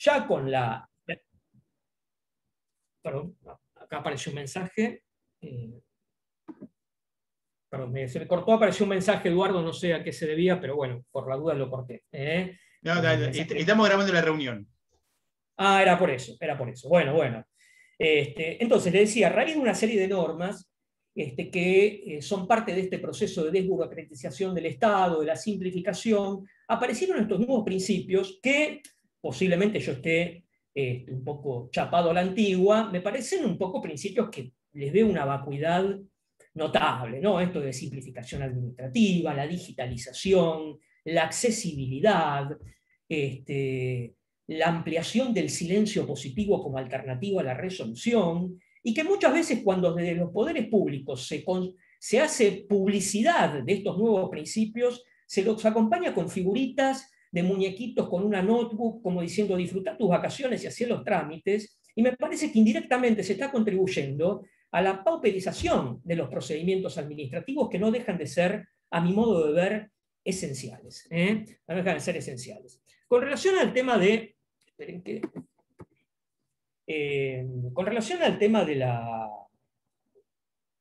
ya con la... Perdón, acá apareció un mensaje. Perdón, se me cortó, apareció un mensaje, Eduardo, no sé a qué se debía, pero bueno, por la duda lo corté. No, dale, estamos grabando la reunión. Ah, era por eso, era por eso. Bueno, bueno. Entonces, le decía, a raíz de una serie de normas que son parte de este proceso de desburocratización del Estado, de la simplificación, aparecieron estos nuevos principios que posiblemente yo esté un poco chapado a la antigua, me parecen un poco principios que les veo una vacuidad notable, ¿no? Esto de simplificación administrativa, la digitalización, la accesibilidad, la ampliación del silencio positivo como alternativa a la resolución, y que muchas veces cuando desde los poderes públicos se hace publicidad de estos nuevos principios, se los acompaña con figuritas de muñequitos con una notebook, como diciendo disfrutar tus vacaciones y hacer los trámites, y me parece que indirectamente se está contribuyendo a la pauperización de los procedimientos administrativos que no dejan de ser, a mi modo de ver, esenciales. No dejan de ser esenciales. Con relación al tema de... Esperen que... con relación al tema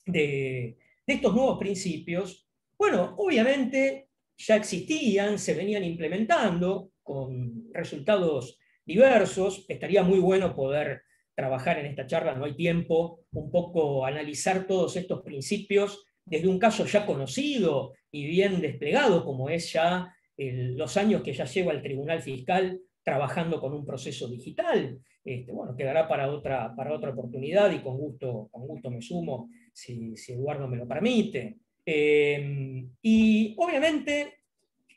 de estos nuevos principios, bueno, obviamente ya existían, se venían implementando con resultados diversos. Estaría muy bueno poder trabajar en esta charla, no hay tiempo, un poco analizar todos estos principios desde un caso ya conocido y bien desplegado, como es ya los años que ya lleva el Tribunal Fiscal trabajando con un proceso digital. Bueno, quedará para otra oportunidad y con gusto me sumo si Eduardo me lo permite. Y obviamente,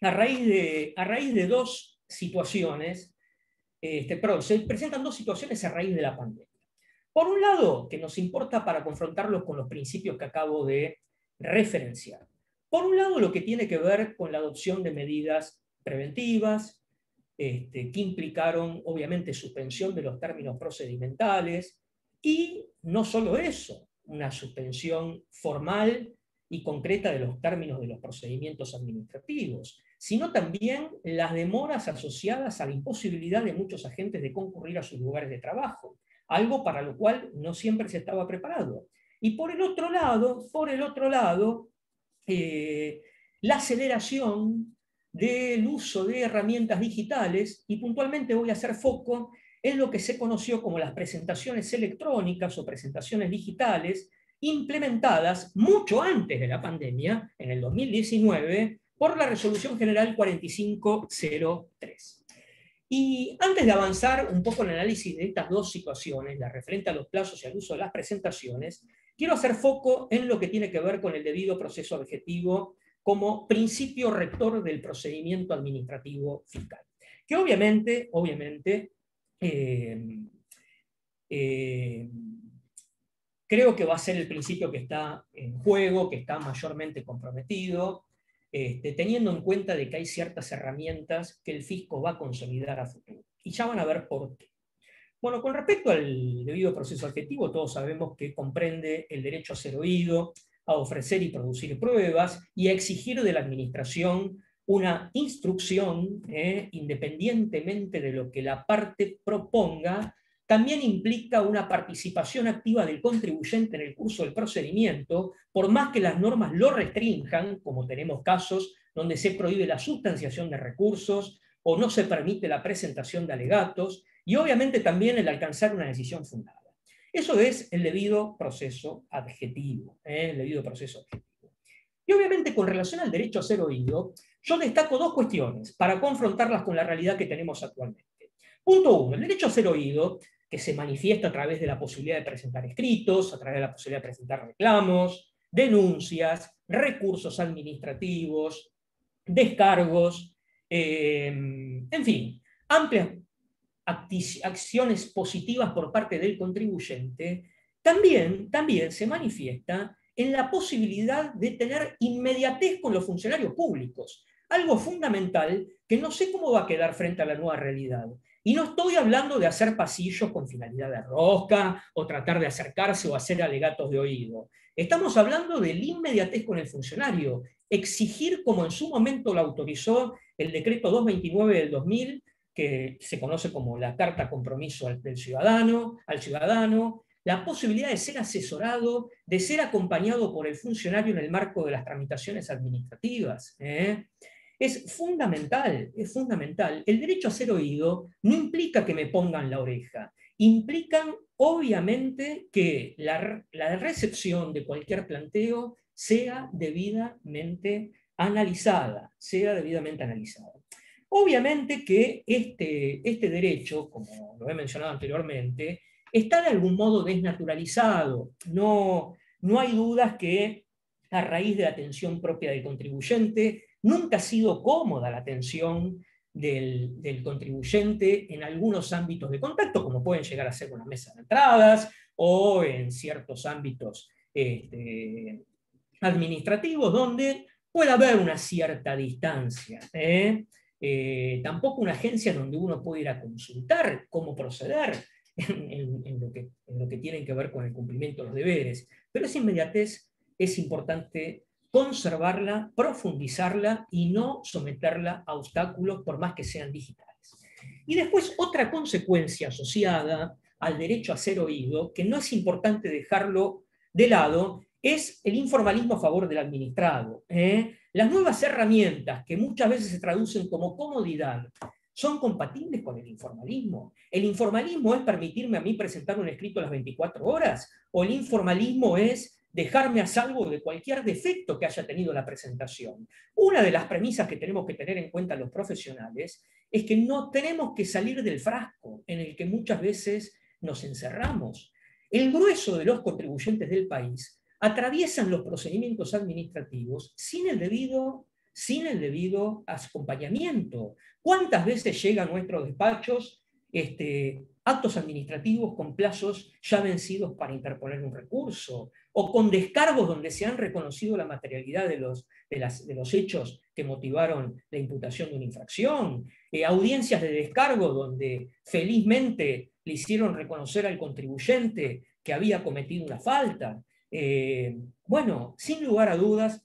a raíz de dos situaciones, perdón, se presentan dos situaciones a raíz de la pandemia. Por un lado, que nos importa para confrontarlos con los principios que acabo de referenciar. Por un lado, lo que tiene que ver con la adopción de medidas preventivas, que implicaron, obviamente, suspensión de los términos procedimentales, y no solo eso, una suspensión formal y concreta de los términos de los procedimientos administrativos, sino también las demoras asociadas a la imposibilidad de muchos agentes de concurrir a sus lugares de trabajo, algo para lo cual no siempre se estaba preparado. Y por el otro lado, la aceleración del uso de herramientas digitales, y puntualmente voy a hacer foco en lo que se conoció como las presentaciones electrónicas o presentaciones digitales, implementadas mucho antes de la pandemia, en el 2019, por la Resolución General 4503. Y antes de avanzar un poco en el análisis de estas dos situaciones, la referente a los plazos y al uso de las presentaciones, quiero hacer foco en lo que tiene que ver con el debido proceso objetivo como principio rector del procedimiento administrativo fiscal. Que obviamente creo que va a ser el principio que está en juego, que está mayormente comprometido, teniendo en cuenta de que hay ciertas herramientas que el fisco va a consolidar a futuro. Y ya van a ver por qué. Bueno, con respecto al debido proceso objetivo, todos sabemos que comprende el derecho a ser oído, a ofrecer y producir pruebas y a exigir de la administración una instrucción, independientemente de lo que la parte proponga. También implica una participación activa del contribuyente en el curso del procedimiento, por más que las normas lo restrinjan, como tenemos casos donde se prohíbe la sustanciación de recursos o no se permite la presentación de alegatos, y obviamente también el alcanzar una decisión fundada. Eso es el debido proceso adjetivo. El debido proceso adjetivo. Y obviamente con relación al derecho a ser oído, yo destaco dos cuestiones para confrontarlas con la realidad que tenemos actualmente. Punto uno, el derecho a ser oído, que se manifiesta a través de la posibilidad de presentar escritos, a través de la posibilidad de presentar reclamos, denuncias, recursos administrativos, descargos, en fin, amplias acciones positivas por parte del contribuyente, también se manifiesta en la posibilidad de tener inmediatez con los funcionarios públicos, algo fundamental que no sé cómo va a quedar frente a la nueva realidad. Y no estoy hablando de hacer pasillos con finalidad de rosca o tratar de acercarse o hacer alegatos de oído. Estamos hablando de la inmediatez con el funcionario, exigir, como en su momento lo autorizó el decreto 229 del 2000, que se conoce como la carta compromiso al ciudadano, la posibilidad de ser asesorado, de ser acompañado por el funcionario en el marco de las tramitaciones administrativas. Es fundamental, es fundamental. El derecho a ser oído no implica que me pongan la oreja, implican obviamente que la recepción de cualquier planteo sea debidamente analizada, Obviamente que este derecho, como lo he mencionado anteriormente, está de algún modo desnaturalizado. No hay dudas que a raíz de la atención propia del contribuyente, nunca ha sido cómoda la atención del contribuyente en algunos ámbitos de contacto, como pueden llegar a ser una mesa de entradas o en ciertos ámbitos administrativos donde puede haber una cierta distancia. Tampoco una agencia donde uno puede ir a consultar cómo proceder en lo que tienen que ver con el cumplimiento de los deberes. Pero esa inmediatez es importante conservarla, profundizarla y no someterla a obstáculos por más que sean digitales. Y después otra consecuencia asociada al derecho a ser oído, que no es importante dejarlo de lado, es el informalismo a favor del administrado. Las nuevas herramientas, que muchas veces se traducen como comodidad, ¿son compatibles con el informalismo? ¿El informalismo es permitirme a mí presentar un escrito a las 24 horas? ¿O el informalismo es dejarme a salvo de cualquier defecto que haya tenido la presentación? Una de las premisas que tenemos que tener en cuenta los profesionales es que no tenemos que salir del frasco en el que muchas veces nos encerramos. El grueso de los contribuyentes del país atraviesan los procedimientos administrativos sin el debido acompañamiento. ¿Cuántas veces llegan a nuestros despachos actos administrativos con plazos ya vencidos para interponer un recurso, o con descargos donde se han reconocido la materialidad de los hechos que motivaron la imputación de una infracción, audiencias de descargo donde felizmente le hicieron reconocer al contribuyente que había cometido una falta? Bueno, sin lugar a dudas,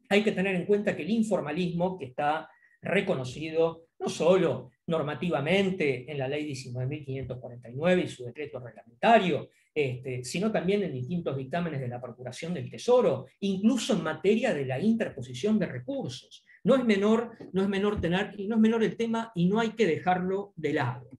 hay que tener en cuenta que el informalismo, que está reconocido no solo normativamente en la ley 19.549 y su decreto reglamentario, sino también en distintos dictámenes de la Procuración del Tesoro, incluso en materia de la interposición de recursos. No es menor el tema y no hay que dejarlo de lado.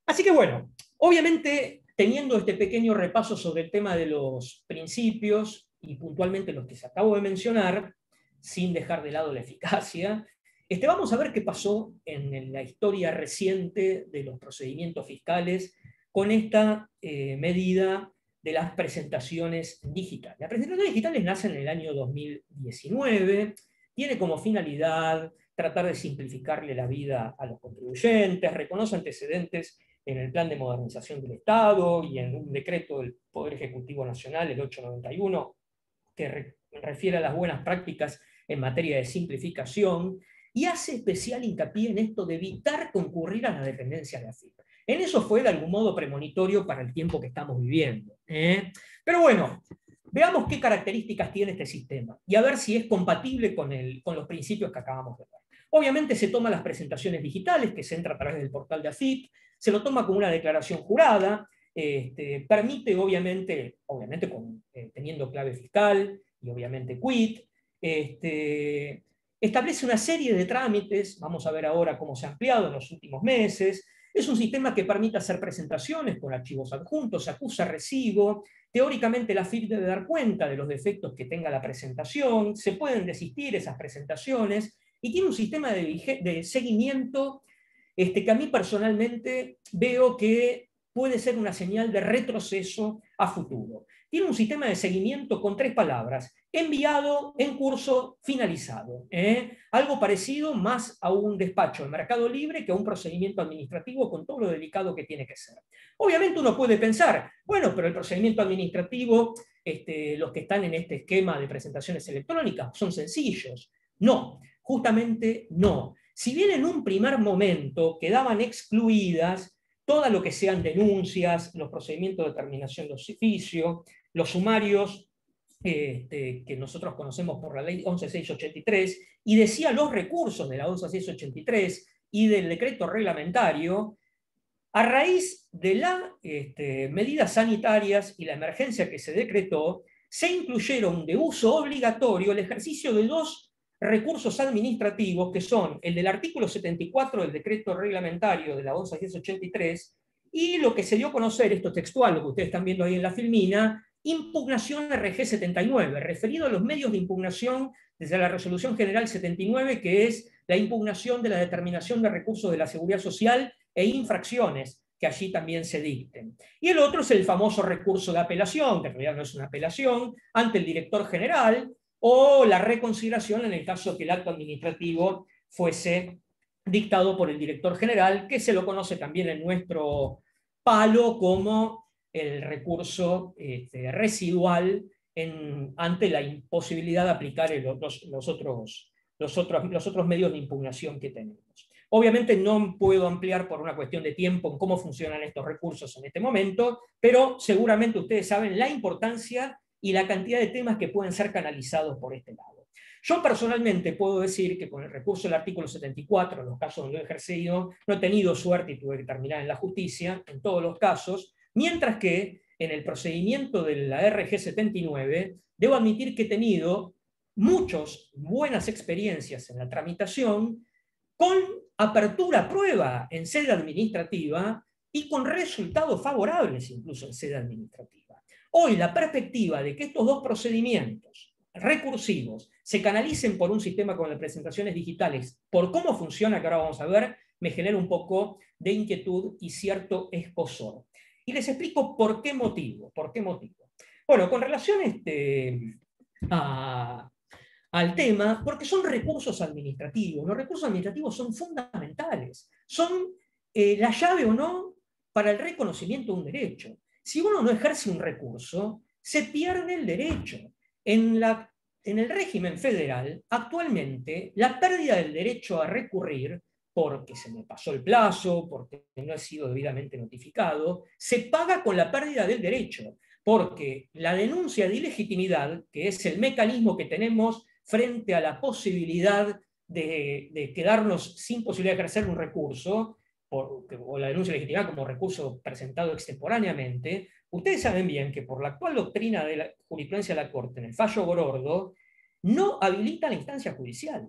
Así que bueno, obviamente, teniendo este pequeño repaso sobre el tema de los principios y puntualmente los que se acabo de mencionar, sin dejar de lado la eficacia, vamos a ver qué pasó en la historia reciente de los procedimientos fiscales con esta medida de las presentaciones digitales. Las presentaciones digitales nacen en el año 2019, tiene como finalidad tratar de simplificarle la vida a los contribuyentes, reconoce antecedentes en el Plan de Modernización del Estado y en un decreto del Poder Ejecutivo Nacional, el 891, que refiere a las buenas prácticas en materia de simplificación, y hace especial hincapié en esto de evitar concurrir a las dependencias de AFIP. En eso fue de algún modo premonitorio para el tiempo que estamos viviendo. Pero bueno, veamos qué características tiene este sistema y a ver si es compatible con los principios que acabamos de ver. Obviamente se toman las presentaciones digitales, que se entra a través del portal de AFIP, se lo toma como una declaración jurada, permite obviamente teniendo clave fiscal y obviamente quit, establece una serie de trámites, vamos a ver ahora cómo se ha ampliado en los últimos meses. Es un sistema que permite hacer presentaciones con archivos adjuntos, acusa recibo, teóricamente la AFIP debe dar cuenta de los defectos que tenga la presentación, se pueden desistir esas presentaciones, y tiene un sistema de seguimiento que a mí personalmente veo que puede ser una señal de retroceso a futuro. Tiene un sistema de seguimiento con 3 palabras: enviado, en curso, finalizado. Algo parecido más a un despacho de Mercado Libre que a un procedimiento administrativo, con todo lo delicado que tiene que ser. Obviamente uno puede pensar, bueno, pero el procedimiento administrativo, los que están en este esquema de presentaciones electrónicas, son sencillos. No, justamente no. Si bien en un primer momento quedaban excluidas todo lo que sean denuncias, los procedimientos de determinación de oficio, los sumarios que nosotros conocemos por la ley 11.683, y decía los recursos de la 11.683 y del decreto reglamentario, a raíz de las medidas sanitarias y la emergencia que se decretó, se incluyeron de uso obligatorio el ejercicio de dos recursos administrativos, que son el del artículo 74 del decreto reglamentario de la 11.683 y lo que se dio a conocer, esto textual, lo que ustedes están viendo ahí en la filmina, impugnación RG 79, referido a los medios de impugnación desde la Resolución General 79, que es la impugnación de la determinación de recursos de la Seguridad Social e infracciones que allí también se dicten. Y el otro es el famoso recurso de apelación, que en realidad no es una apelación, ante el director general, o la reconsideración en el caso que el acto administrativo fuese dictado por el director general, que se lo conoce también en nuestro palo como el recurso residual ante la imposibilidad de aplicar los otros medios de impugnación que tenemos. Obviamente no puedo ampliar por una cuestión de tiempo en cómo funcionan estos recursos en este momento, pero seguramente ustedes saben la importancia y la cantidad de temas que pueden ser canalizados por este lado. Yo personalmente puedo decir que con el recurso del artículo 74, en los casos donde lo he ejercido, no he tenido suerte y tuve que terminar en la justicia, en todos los casos, mientras que en el procedimiento de la RG 79, debo admitir que he tenido muchas buenas experiencias en la tramitación, con apertura a prueba en sede administrativa y con resultados favorables incluso en sede administrativa. Hoy la perspectiva de que estos dos procedimientos recursivos se canalicen por un sistema con las presentaciones digitales, por cómo funciona, que ahora vamos a ver, me genera un poco de inquietud y cierto escozor. Y les explico por qué motivo. Bueno, con relación al tema, porque son recursos administrativos. Los recursos administrativos son fundamentales. Son la llave o no para el reconocimiento de un derecho. Si uno no ejerce un recurso, se pierde el derecho. En el régimen federal, actualmente, la pérdida del derecho a recurrir, porque se me pasó el plazo, porque no he sido debidamente notificado, se paga con la pérdida del derecho, porque la denuncia de ilegitimidad, que es el mecanismo que tenemos frente a la posibilidad de quedarnos sin posibilidad de ejercer un recurso, o la denuncia de legitimidad como recurso presentado extemporáneamente, ustedes saben bien que por la actual doctrina de la jurisprudencia de la Corte, en el fallo Gorordo, no habilita la instancia judicial,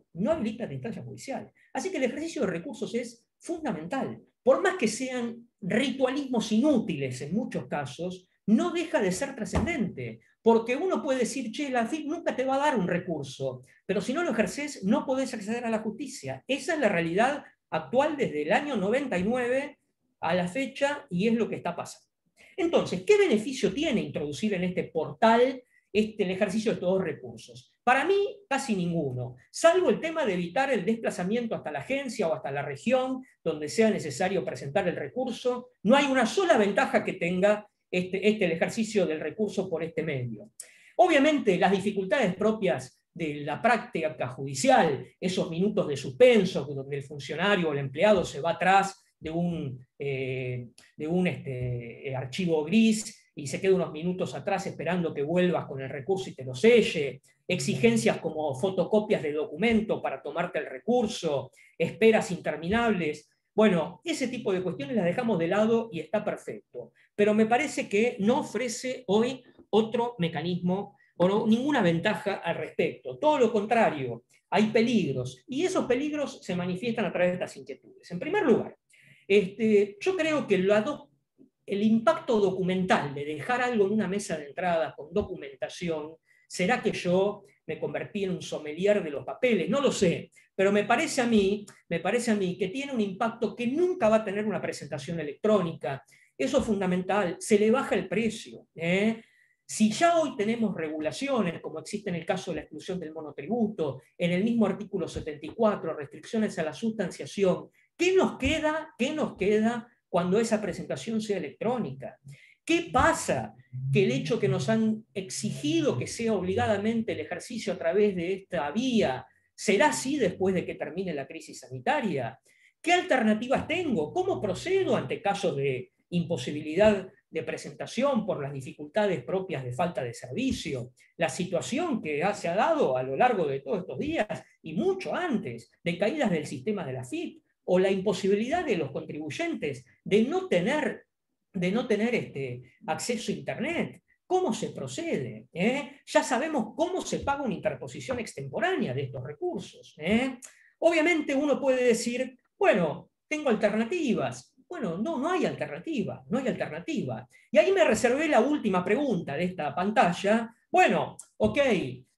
Así que el ejercicio de recursos es fundamental. Por más que sean ritualismos inútiles en muchos casos, no deja de ser trascendente, porque uno puede decir, che, la FIP nunca te va a dar un recurso, pero si no lo ejerces no podés acceder a la justicia. Esa es la realidad actual desde el año 99 a la fecha y es lo que está pasando. Entonces, ¿qué beneficio tiene introducir en este portal el ejercicio de estos dos recursos? Para mí, casi ninguno, salvo el tema de evitar el desplazamiento hasta la agencia o hasta la región donde sea necesario presentar el recurso. No hay una sola ventaja que tenga el ejercicio del recurso por este medio. Obviamente, las dificultades propias de la práctica judicial, esos minutos de suspenso, donde el funcionario o el empleado se va atrás de un archivo gris y se queda unos minutos atrás esperando que vuelvas con el recurso y te lo selle, exigencias como fotocopias de documento para tomarte el recurso, esperas interminables. Bueno, ese tipo de cuestiones las dejamos de lado y está perfecto. Pero me parece que no ofrece hoy otro mecanismo o no, ninguna ventaja al respecto. Todo lo contrario, hay peligros. Y esos peligros se manifiestan a través de estas inquietudes. En primer lugar, yo creo que el impacto documental de dejar algo en una mesa de entrada con documentación, ¿será que yo me convertí en un sommelier de los papeles? No lo sé, pero me parece a mí que tiene un impacto que nunca va a tener una presentación electrónica. Eso es fundamental, se le baja el precio. Si ya hoy tenemos regulaciones, como existe en el caso de la exclusión del monotributo, en el mismo artículo 74, restricciones a la sustanciación, ¿qué nos queda cuando esa presentación sea electrónica? ¿Qué pasa? Que el hecho que nos han exigido que sea obligadamente el ejercicio a través de esta vía, ¿será así después de que termine la crisis sanitaria? ¿Qué alternativas tengo? ¿Cómo procedo ante casos de imposibilidad de presentación por las dificultades propias de falta de servicio, la situación que se ha dado a lo largo de todos estos días y mucho antes de caídas del sistema de la AFIP, o la imposibilidad de los contribuyentes de no tener acceso a Internet. ¿Cómo se procede? Ya sabemos cómo se paga una interposición extemporánea de estos recursos. Obviamente uno puede decir, bueno, tengo alternativas. Bueno, no hay alternativa, no hay alternativa. Y ahí me reservé la última pregunta de esta pantalla. Bueno, ok,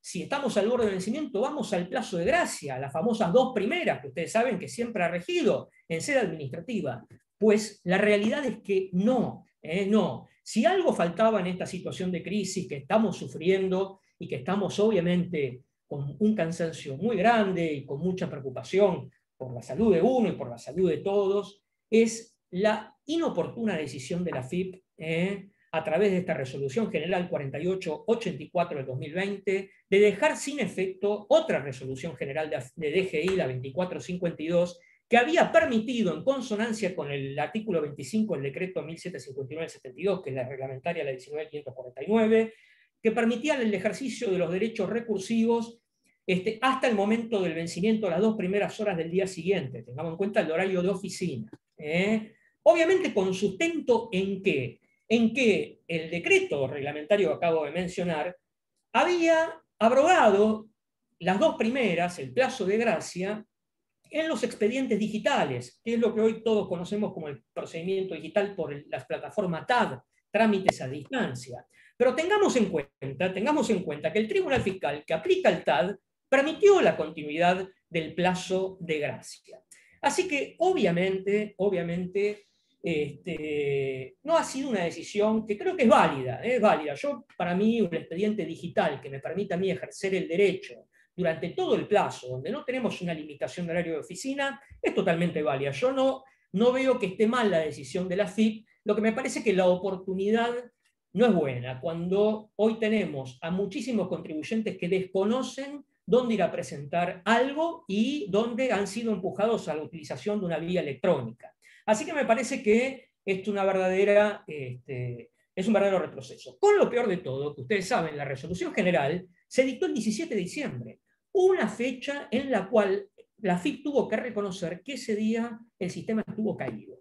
si estamos al borde del vencimiento, vamos al plazo de gracia, las famosas 2 primeras que ustedes saben que siempre ha regido en sede administrativa. Pues la realidad es que no. Si algo faltaba en esta situación de crisis que estamos sufriendo y que estamos obviamente con un cansancio muy grande y con mucha preocupación por la salud de uno y por la salud de todos, es la inoportuna decisión de la AFIP a través de esta resolución general 4884 del 2020 de dejar sin efecto otra resolución general de DGI, la 2452, que había permitido, en consonancia con el artículo 25 del decreto 1759-72, que es la reglamentaria la 19.549, que permitía el ejercicio de los derechos recursivos hasta el momento del vencimiento, las 2 primeras horas del día siguiente. Tengamos en cuenta el horario de oficina. Obviamente con sustento en que el decreto reglamentario que acabo de mencionar había abrogado las 2 primeras, el plazo de gracia, en los expedientes digitales, que es lo que hoy todos conocemos como el procedimiento digital por las plataformas TAD, trámites a distancia. Pero tengamos en cuenta que el Tribunal Fiscal que aplica el TAD permitió la continuidad del plazo de gracia. Así que obviamente no ha sido una decisión que creo que es válida. Para mí, un expediente digital que me permita a mí ejercer el derecho durante todo el plazo, donde no tenemos una limitación de horario de oficina, es totalmente válida. Yo no veo que esté mal la decisión de la AFIP, lo que me parece que la oportunidad no es buena, cuando hoy tenemos a muchísimos contribuyentes que desconocen dónde ir a presentar algo y dónde han sido empujados a la utilización de una vía electrónica. Así que me parece que es un verdadero retroceso. Con lo peor de todo, que ustedes saben, la resolución general se dictó el 17 de diciembre, una fecha en la cual la AFIP tuvo que reconocer que ese día el sistema estuvo caído,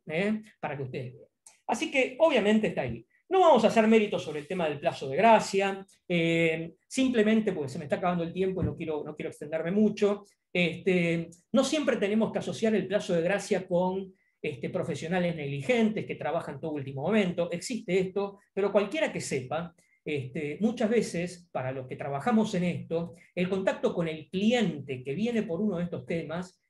para que ustedes vean. Así que obviamente está ahí. No vamos a hacer méritos sobre el tema del plazo de gracia, simplemente porque se me está acabando el tiempo y no quiero extenderme mucho. No siempre tenemos que asociar el plazo de gracia con profesionales negligentes que trabajan todo último momento. Existe esto, pero cualquiera que sepa, muchas veces, para los que trabajamos en esto, el contacto con el cliente que viene por uno de estos temas,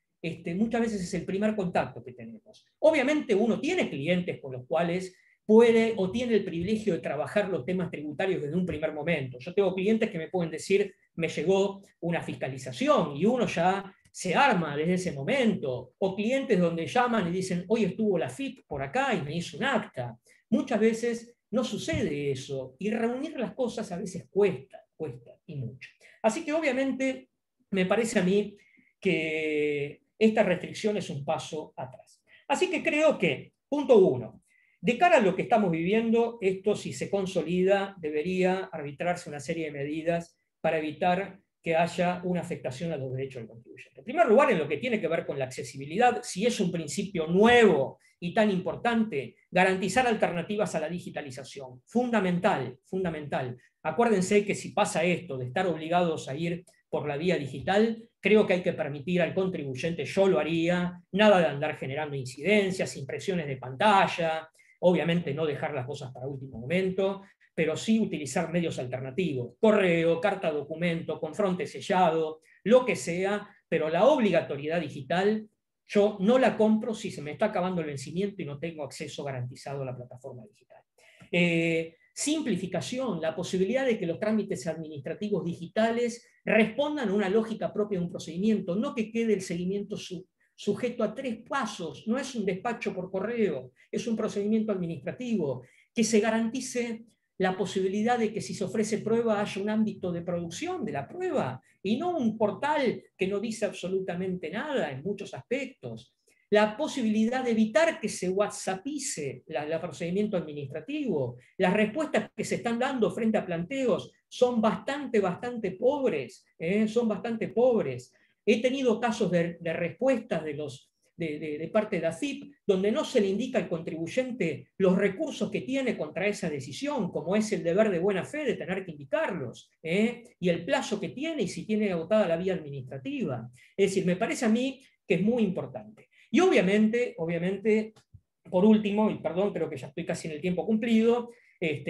muchas veces es el primer contacto que tenemos. Obviamente uno tiene clientes con los cuales puede o tiene el privilegio de trabajar los temas tributarios desde un primer momento. Yo tengo clientes que me pueden decir, me llegó una fiscalización, y uno ya se arma desde ese momento, o clientes donde llaman y dicen, hoy estuvo la AFIP por acá y me hizo un acta. Muchas veces no sucede eso, y reunir las cosas a veces cuesta y mucho. Así que obviamente me parece a mí que esta restricción es un paso atrás. Así que creo que, punto 1, de cara a lo que estamos viviendo, esto, si se consolida, debería arbitrarse una serie de medidas para evitar que haya una afectación a los derechos del contribuyente. En primer lugar, en lo que tiene que ver con la accesibilidad, si es un principio nuevo y tan importante, garantizar alternativas a la digitalización. Fundamental. Acuérdense que si pasa esto de estar obligados a ir por la vía digital, creo que hay que permitir al contribuyente, yo lo haría, nada de andar generando incidencias, impresiones de pantalla, obviamente no dejar las cosas para último momento, pero sí utilizar medios alternativos, correo, carta documento, confronte sellado, lo que sea, pero la obligatoriedad digital yo no la compro si se me está acabando el vencimiento y no tengo acceso garantizado a la plataforma digital. Simplificación, la posibilidad de que los trámites administrativos digitales respondan a una lógica propia de un procedimiento, no que quede el seguimiento sujeto a 3 pasos, no es un despacho por correo, es un procedimiento administrativo, que se garantice la posibilidad de que si se ofrece prueba haya un ámbito de producción de la prueba y no un portal que no dice absolutamente nada en muchos aspectos. la posibilidad de evitar que se whatsappice el procedimiento administrativo. Las respuestas que se están dando frente a planteos son bastante pobres, son bastante pobres. He tenido casos de respuestas de parte de AFIP, donde no se le indica al contribuyente los recursos que tiene contra esa decisión, como es el deber de buena fe de tener que indicarlos, y el plazo que tiene y si tiene agotada la vía administrativa. Es decir, me parece a mí que es muy importante. Y obviamente, por último, y perdón, creo que ya estoy casi en el tiempo cumplido,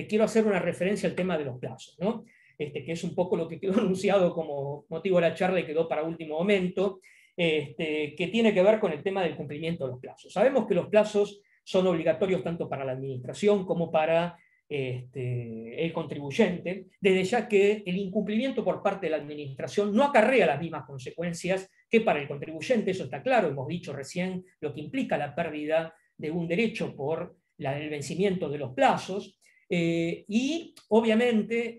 quiero hacer una referencia al tema de los plazos, ¿no? Que es un poco lo que quedó anunciado como motivo de la charla y quedó para último momento, que tiene que ver con el tema del cumplimiento de los plazos. Sabemos que los plazos son obligatorios tanto para la administración como para el contribuyente, desde ya que el incumplimiento por parte de la administración no acarrea las mismas consecuencias que para el contribuyente, eso está claro, hemos dicho recién lo que implica la pérdida de un derecho por el vencimiento de los plazos, y obviamente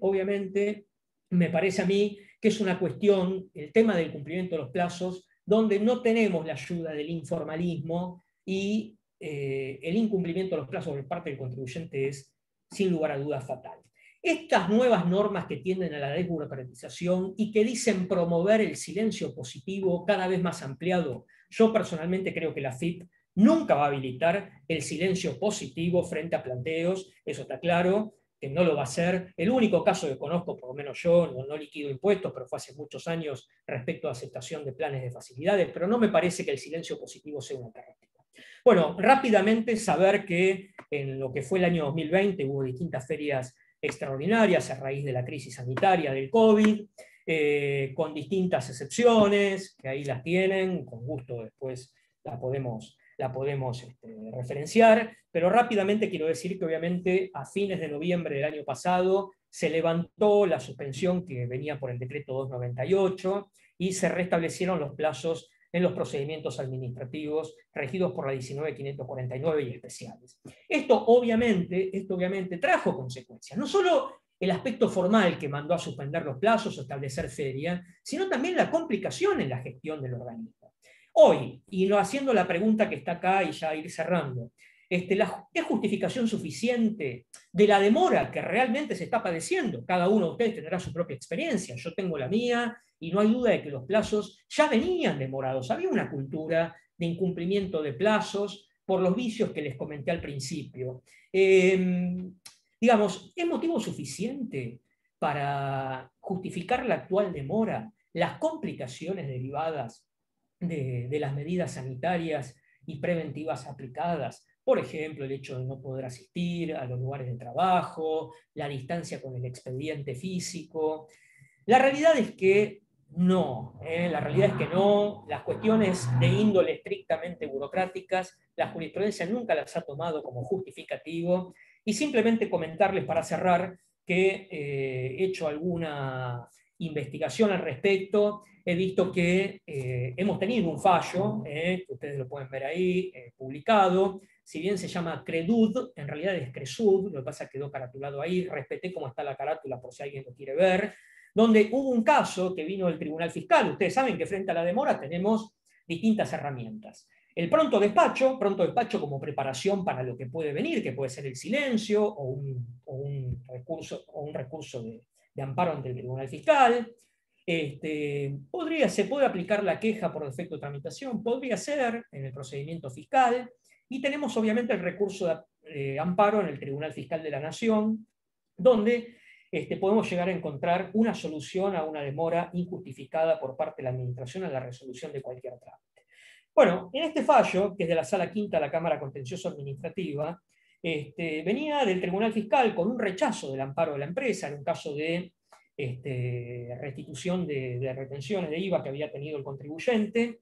me parece a mí que es una cuestión, el tema del cumplimiento de los plazos, donde no tenemos la ayuda del informalismo y el incumplimiento de los plazos por parte del contribuyente es, sin lugar a dudas, fatal. Estas nuevas normas que tienden a la desburocratización y que dicen promover el silencio positivo cada vez más ampliado, yo personalmente creo que la AFIP nunca va a habilitar el silencio positivo frente a planteos, eso está claro, que no lo va a hacer. El único caso que conozco, por lo menos yo, no liquido impuestos, pero fue hace muchos años respecto a aceptación de planes de facilidades, pero no me parece que el silencio positivo sea una alternativa. Bueno, rápidamente saber que en lo que fue el año 2020 hubo distintas ferias extraordinarias a raíz de la crisis sanitaria del COVID, con distintas excepciones, que ahí las tienen, con gusto después la podemos referenciar, pero rápidamente quiero decir que obviamente a fines de noviembre del año pasado se levantó la suspensión que venía por el decreto 298 y se restablecieron los plazos en los procedimientos administrativos regidos por la 19.549 y especiales. Esto obviamente trajo consecuencias, no solo el aspecto formal que mandó a suspender los plazos o establecer feria, sino también la complicación en la gestión del organismo. Hoy, y no haciendo la pregunta que está acá y ya ir cerrando, ¿es justificación suficiente de la demora que realmente se está padeciendo? Cada uno de ustedes tendrá su propia experiencia, yo tengo la mía, y no hay duda de que los plazos ya venían demorados. Había una cultura de incumplimiento de plazos por los vicios que les comenté al principio. Digamos, ¿es motivo suficiente para justificar la actual demora, las complicaciones derivadas de las medidas sanitarias y preventivas aplicadas? Por ejemplo, el hecho de no poder asistir a los lugares de trabajo, la distancia con el expediente físico. La realidad es que no, la realidad es que no. Las cuestiones de índole estrictamente burocráticas, la jurisprudencia nunca las ha tomado como justificativo, y simplemente comentarles para cerrar que he hecho alguna investigación al respecto, he visto que hemos tenido un fallo, que ustedes lo pueden ver ahí, publicado, si bien se llama CREDUD, en realidad es CRESUD, lo que pasa es que quedó caratulado ahí, respeté cómo está la carátula por si alguien lo quiere ver, donde hubo un caso que vino del Tribunal Fiscal. Ustedes saben que frente a la demora tenemos distintas herramientas. El pronto despacho como preparación para lo que puede venir, que puede ser el silencio o un recurso de amparo ante el Tribunal Fiscal. Se puede aplicar la queja por defecto de tramitación, podría ser en el procedimiento fiscal, y tenemos obviamente el recurso de amparo en el Tribunal Fiscal de la Nación, donde podemos llegar a encontrar una solución a una demora injustificada por parte de la Administración a la resolución de cualquier trámite. Bueno, en este fallo, que es de la Sala Quinta de la Cámara Contencioso Administrativa, venía del Tribunal Fiscal con un rechazo del amparo de la empresa en un caso de restitución de retenciones de IVA que había tenido el contribuyente,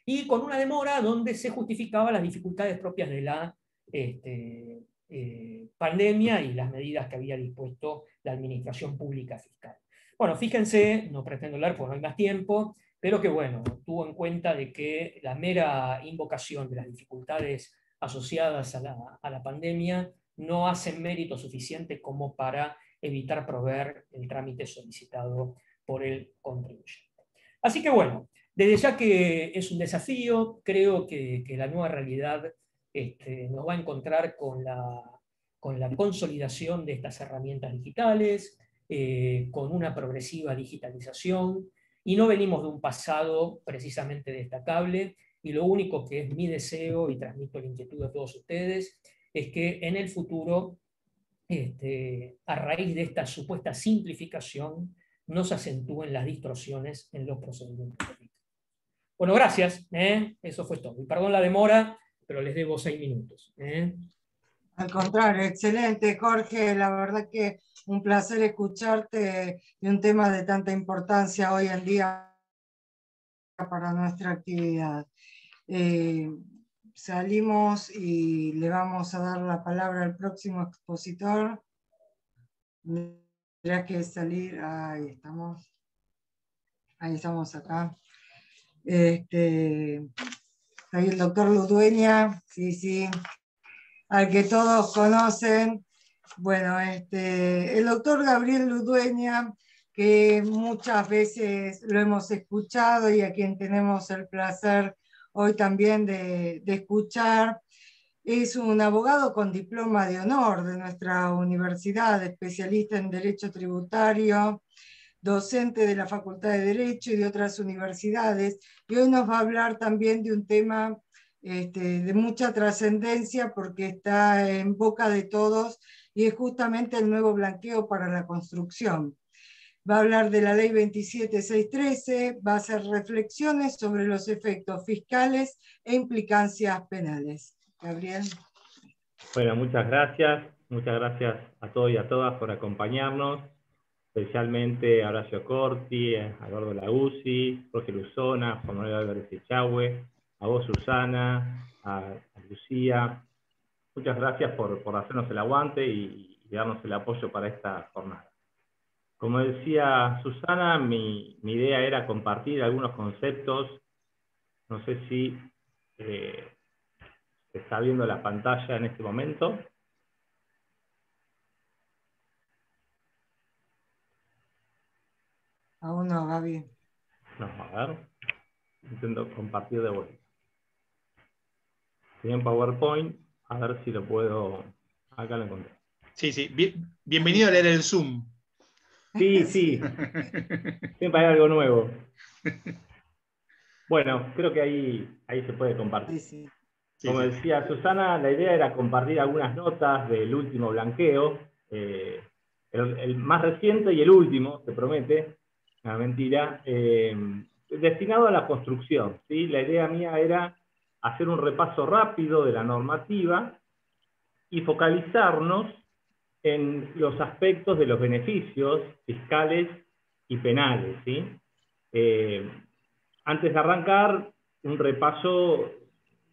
y con una demora donde se justificaba las dificultades propias de la pandemia y las medidas que había dispuesto la Administración Pública Fiscal. Bueno, fíjense, no pretendo hablar porque no hay más tiempo, pero que bueno, tuvo en cuenta de que la mera invocación de las dificultades asociadas a la pandemia no hacen mérito suficiente como para evitar proveer el trámite solicitado por el contribuyente. Así que bueno, Desde ya que es un desafío, creo que la nueva realidad nos va a encontrar con la consolidación de estas herramientas digitales, con una progresiva digitalización, y no venimos de un pasado precisamente destacable, y lo único que es mi deseo, y transmito la inquietud a todos ustedes, es que en el futuro, a raíz de esta supuesta simplificación, no se acentúen las distorsiones en los procedimientos. Bueno, gracias. Eso fue todo. Y perdón la demora, pero les debo 6 minutos. Al contrario, excelente, Jorge. La verdad que un placer escucharte de un tema de tanta importancia hoy en día para nuestra actividad. Salimos y le vamos a dar la palabra al próximo expositor. Tendrá que salir. Ahí estamos acá. Ahí el doctor Ludueña, sí, al que todos conocen. Bueno, el doctor Gabriel Ludueña, que muchas veces lo hemos escuchado y a quien tenemos el placer hoy también de escuchar, es un abogado con diploma de honor de nuestra universidad, especialista en Derecho Tributario, docente de la Facultad de Derecho y de otras universidades, y hoy nos va a hablar también de un tema de mucha trascendencia porque está en boca de todos y es justamente el nuevo blanqueo para la construcción. Va a hablar de la ley 27613, va a hacer reflexiones sobre los efectos fiscales e implicancias penales. Gabriel. Bueno, muchas gracias a todos y a todas por acompañarnos, especialmente a Horacio Corti, a Eduardo Laguzzi, Jorge Luzona, Juan Manuel Álvarez Echagüe, a vos Susana, a Lucía. Muchas gracias por hacernos el aguante y darnos el apoyo para esta jornada. Como decía Susana, mi idea era compartir algunos conceptos. No sé si se está viendo la pantalla en este momento. Aún no, Gaby. No, a ver. Intento compartir de vuelta. Estoy en PowerPoint, a ver si lo puedo... Acá lo encontré. Sí. Bienvenido a leer el Zoom. Sí. Siempre hay algo nuevo. Bueno, creo que ahí se puede compartir. Sí. Como decía Susana, la idea era compartir algunas notas del último blanqueo, el más reciente y el último, se promete, una mentira, destinado a la construcción, ¿sí? La idea mía era hacer un repaso rápido de la normativa y focalizarnos en los aspectos de los beneficios fiscales y penales, ¿sí? Antes de arrancar, un repaso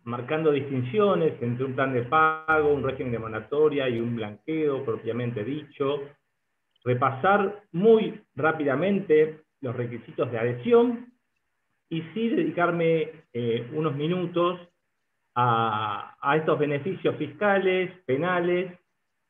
marcando distinciones entre un plan de pago, un régimen de moratoria y un blanqueo propiamente dicho. Repasar muy rápidamente los requisitos de adhesión y sí dedicarme unos minutos a estos beneficios fiscales, penales,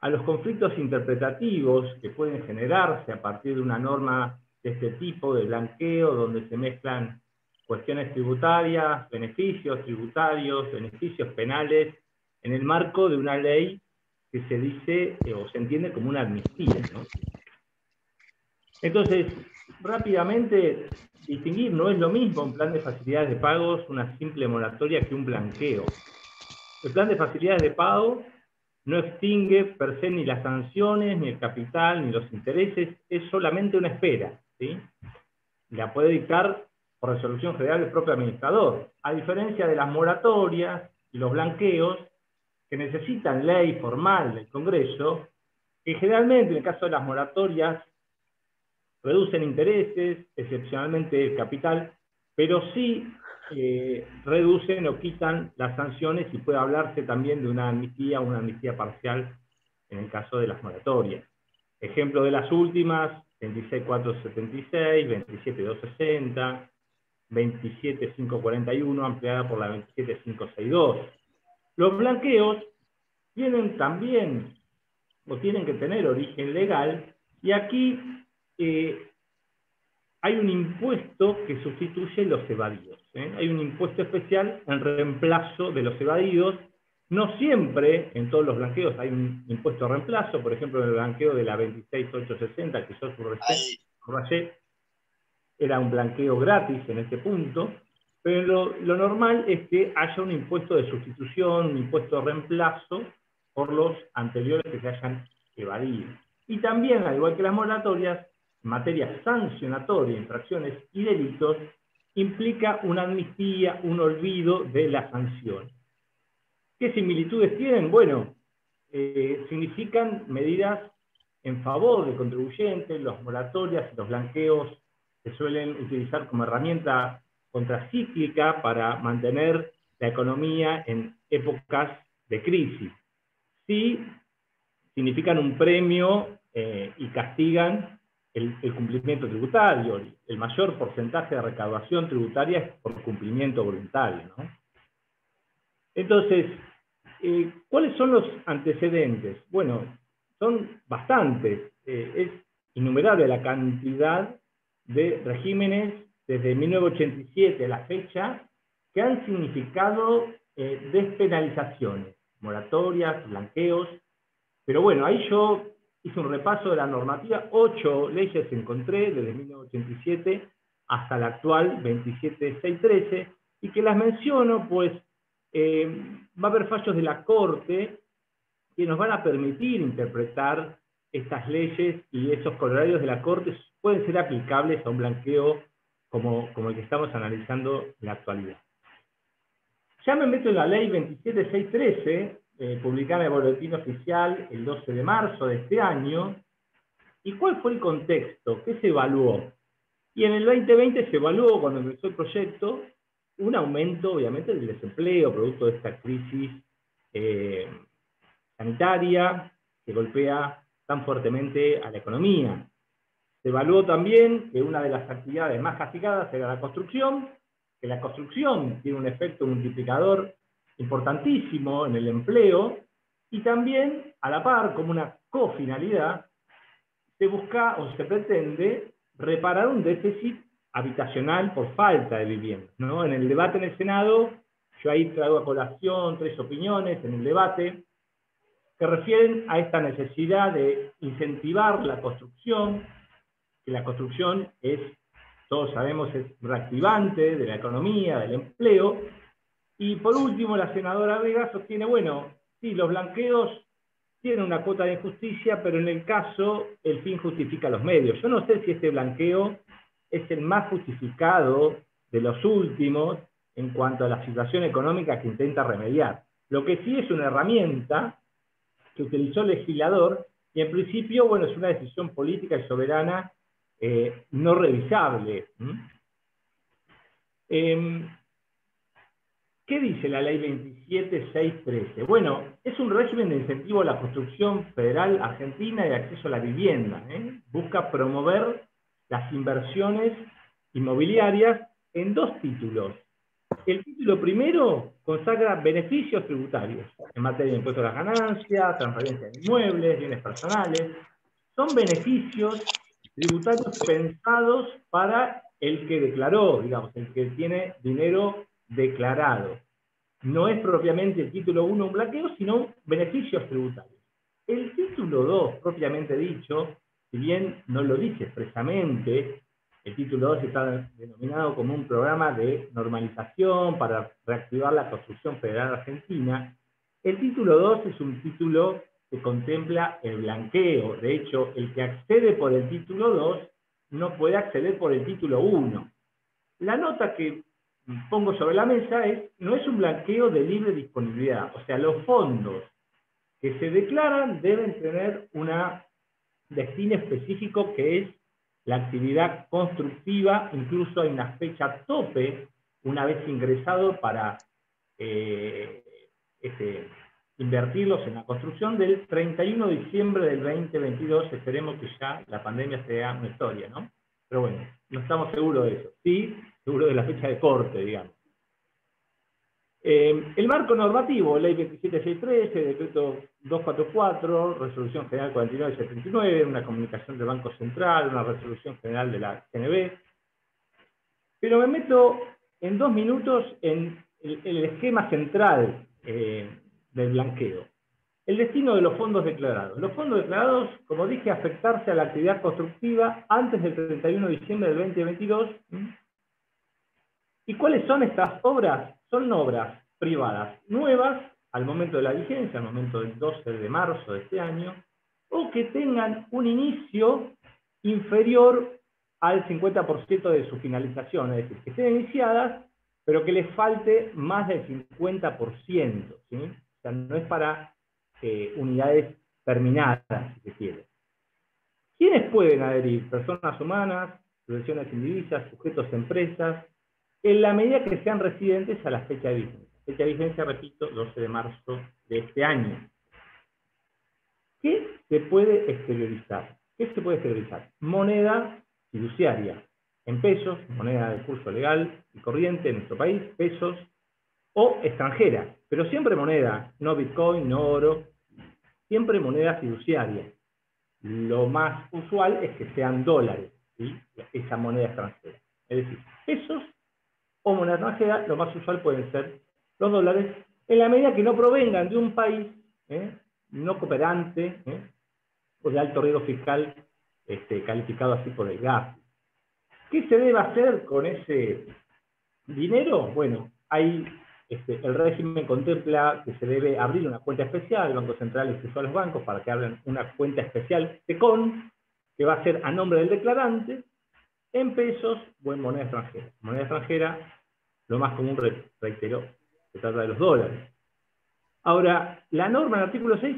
a los conflictos interpretativos que pueden generarse a partir de una norma de este tipo de blanqueo, donde se mezclan cuestiones tributarias, beneficios tributarios, beneficios penales, en el marco de una ley que se dice o se entiende como una amnistía, ¿no? Entonces, rápidamente, distinguir, no es lo mismo un plan de facilidades de pagos, una simple moratoria, que un blanqueo. El plan de facilidades de pago no extingue per se ni las sanciones, ni el capital, ni los intereses, es solamente una espera, ¿sí? La puede dictar por resolución general del propio administrador, a diferencia de las moratorias y los blanqueos, que necesitan ley formal del Congreso, que generalmente en el caso de las moratorias reducen intereses, excepcionalmente el capital, pero sí reducen o quitan las sanciones y puede hablarse también de una amnistía parcial en el caso de las moratorias. Ejemplo de las últimas, 26.476, 27.260, 27.541, ampliada por la 27.562. Los blanqueos tienen también, o tienen que tener origen legal, y aquí hay un impuesto que sustituye los evadidos. Hay un impuesto especial en reemplazo de los evadidos. No siempre en todos los blanqueos hay un impuesto de reemplazo. Por ejemplo, en el blanqueo de la 26860, que yo subrayé, era un blanqueo gratis en este punto. Pero lo normal es que haya un impuesto de sustitución, un impuesto de reemplazo por los anteriores que se hayan evadido. Y también, al igual que las moratorias, en materia sancionatoria, infracciones y delitos, implica una amnistía, un olvido de la sanción. ¿Qué similitudes tienen? Bueno, significan medidas en favor del contribuyente. Las moratorias y los blanqueos se suelen utilizar como herramienta contracíclica para mantener la economía en épocas de crisis. Sí, significan un premio y castigan el cumplimiento tributario. El mayor porcentaje de recaudación tributaria es por cumplimiento voluntario, ¿no? Entonces, ¿cuáles son los antecedentes? Bueno, son bastantes. Es innumerable la cantidad de regímenes desde 1987 a la fecha que han significado despenalizaciones, moratorias, blanqueos. Pero bueno, ahí yo hice un repaso de la normativa. 8 leyes encontré desde 1987 hasta la actual 27613, y que las menciono, pues va a haber fallos de la Corte que nos van a permitir interpretar estas leyes, y esos corolarios de la Corte pueden ser aplicables a un blanqueo como el que estamos analizando en la actualidad. Ya me meto en la ley 27613, publicada en el Boletín Oficial el 12 de marzo de este año. ¿Y cuál fue el contexto? ¿Qué se evaluó? Y en el 2020 se evaluó, cuando empezó el proyecto, un aumento, obviamente, del desempleo, producto de esta crisis sanitaria que golpea tan fuertemente a la economía. Se evaluó también que una de las actividades más castigadas era la construcción, que la construcción tiene un efecto multiplicador importantísimo en el empleo, y también, a la par, como una cofinalidad, se busca o se pretende reparar un déficit habitacional por falta de vivienda, ¿no? En el debate en el Senado, yo ahí traigo a colación 3 opiniones en el debate que refieren a esta necesidad de incentivar la construcción, que la construcción es, todos sabemos, es reactivante de la economía, del empleo. Y por último, la senadora Vega sostiene, bueno, sí, los blanqueos tienen una cuota de injusticia, pero en el caso el fin justifica los medios. Yo no sé si este blanqueo es el más justificado de los últimos en cuanto a la situación económica que intenta remediar. Lo que sí es una herramienta que utilizó el legislador, y en principio, bueno, es una decisión política y soberana no revisable. ¿Qué dice la ley 27613? Bueno, es un régimen de incentivo a la construcción federal argentina y de acceso a la vivienda. Busca promover las inversiones inmobiliarias en 2 títulos. El título primero consagra beneficios tributarios en materia de impuestos a las ganancias, transferencia de inmuebles, bienes personales. Son beneficios tributarios pensados para el que declaró, digamos, el que tiene dinero declarado. No es propiamente el título 1 un blanqueo, sino beneficios tributarios. El título 2, propiamente dicho, si bien no lo dice expresamente, el título 2 está denominado como un programa de normalización para reactivar la construcción federal argentina. El título 2 es un título que contempla el blanqueo. De hecho, el que accede por el título 2 no puede acceder por el título 1. La nota que pongo sobre la mesa no es un blanqueo de libre disponibilidad. O sea, los fondos que se declaran deben tener un destino específico, que es la actividad constructiva. Incluso hay una fecha tope, una vez ingresado, para invertirlos en la construcción, del 31 de diciembre del 2022. Esperemos que ya la pandemia sea una historia, ¿no? Pero bueno, no estamos seguros de eso. Sí, seguro de la fecha de corte, digamos. El marco normativo, Ley 27613, Decreto 244, Resolución General 4979, una comunicación del Banco Central, una resolución general de la CNB, Pero me meto en 2 minutos en el esquema central del blanqueo. El destino de los fondos declarados. Los fondos declarados, como dije, afectarse a la actividad constructiva antes del 31 de diciembre del 2022. ¿Y cuáles son estas obras? Son obras privadas nuevas al momento de la vigencia, al momento del 12 de marzo de este año, o que tengan un inicio inferior al 50% de su finalización, es decir, que estén iniciadas, pero que les falte más del 50%, ¿sí? O sea, no es para unidades terminadas, si se quiere. ¿Quiénes pueden adherir? Personas humanas, subvenciones indivisas, sujetos a empresas, en la medida que sean residentes a la fecha de vigencia. Fecha de vigencia, repito, 12 de marzo de este año. ¿Qué se puede exteriorizar? ¿Qué se puede exteriorizar? Moneda fiduciaria, en pesos, moneda de curso legal y corriente en nuestro país, pesos, o extranjera, pero siempre moneda, no Bitcoin, no oro, siempre moneda fiduciaria. Lo más usual es que sean dólares, ¿sí? Esa moneda extranjera. Es decir, pesos o moneda extranjera, lo más usual pueden ser los dólares, en la medida que no provengan de un país no cooperante o de alto riesgo fiscal calificado así por el GAFI. ¿Qué se debe hacer con ese dinero? Bueno, hay, el régimen contempla que se debe abrir una cuenta especial, el Banco Central expresó a los bancos para que abran una cuenta especial TECON, que va a ser a nombre del declarante, en pesos o en moneda extranjera. Moneda extranjera, lo más común, reitero, se trata de los dólares. Ahora, la norma en el artículo 6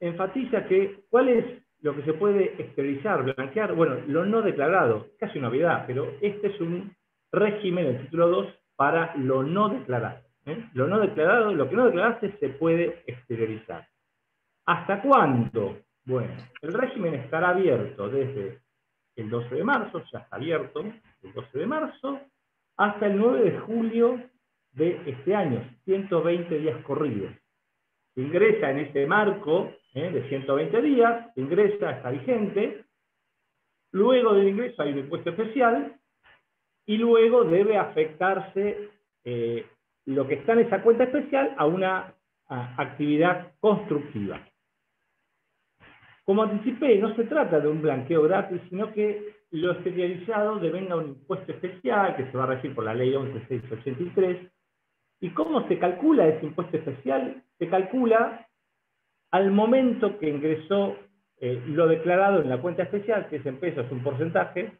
enfatiza que, ¿cuál es lo que se puede exteriorizar, blanquear? Bueno, lo no declarado, casi una obviedad, pero este es un régimen, el título 2, para lo no declarado. Lo no declarado, lo que no declaraste se puede exteriorizar. ¿Hasta cuándo? Bueno, el régimen estará abierto desde el 12 de marzo, ya está abierto, el 12 de marzo, hasta el 9 de julio de este año, 120 días corridos. Se ingresa en este marco de 120 días, se ingresa, está vigente, luego del ingreso hay un impuesto especial, y luego debe afectarse lo que está en esa cuenta especial a una actividad constructiva. Como anticipé, no se trata de un blanqueo gratis, sino que lo exteriorizado devenga un impuesto especial que se va a regir por la ley 11.683. ¿Y cómo se calcula ese impuesto especial? Se calcula al momento que ingresó lo declarado en la cuenta especial, que es en pesos un porcentaje,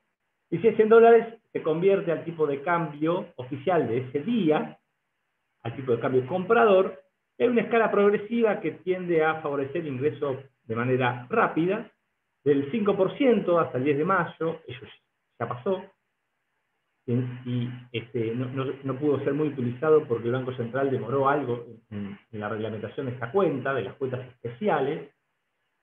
y si es en dólares, se convierte al tipo de cambio oficial de ese día, al tipo de cambio comprador. Hay una escala progresiva que tiende a favorecer el ingreso de manera rápida, del 5% hasta el 10 de mayo, eso ya pasó, y no pudo ser muy utilizado porque el Banco Central demoró algo en la reglamentación de esta cuenta, de las cuentas especiales.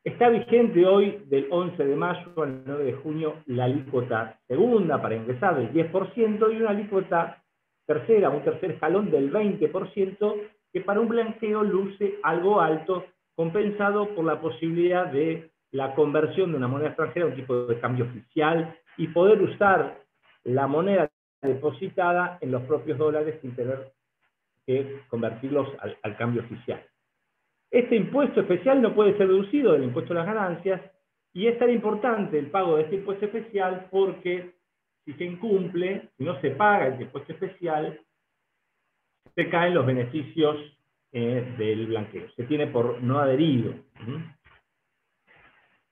Está vigente hoy del 11 de mayo al 9 de junio la alícuota segunda para ingresar del 10% y una alícuota tercera, un tercer escalón del 20%, que para un blanqueo luce algo alto, compensado por la posibilidad de la conversión de una moneda extranjera a un tipo de cambio oficial y poder usar la moneda depositada en los propios dólares sin tener que convertirlos al cambio oficial. Este impuesto especial no puede ser deducido del impuesto a las ganancias, y es tan importante el pago de este impuesto especial porque si se incumple, si no se paga el impuesto especial, se caen los beneficios del blanqueo. Se tiene por no adherido.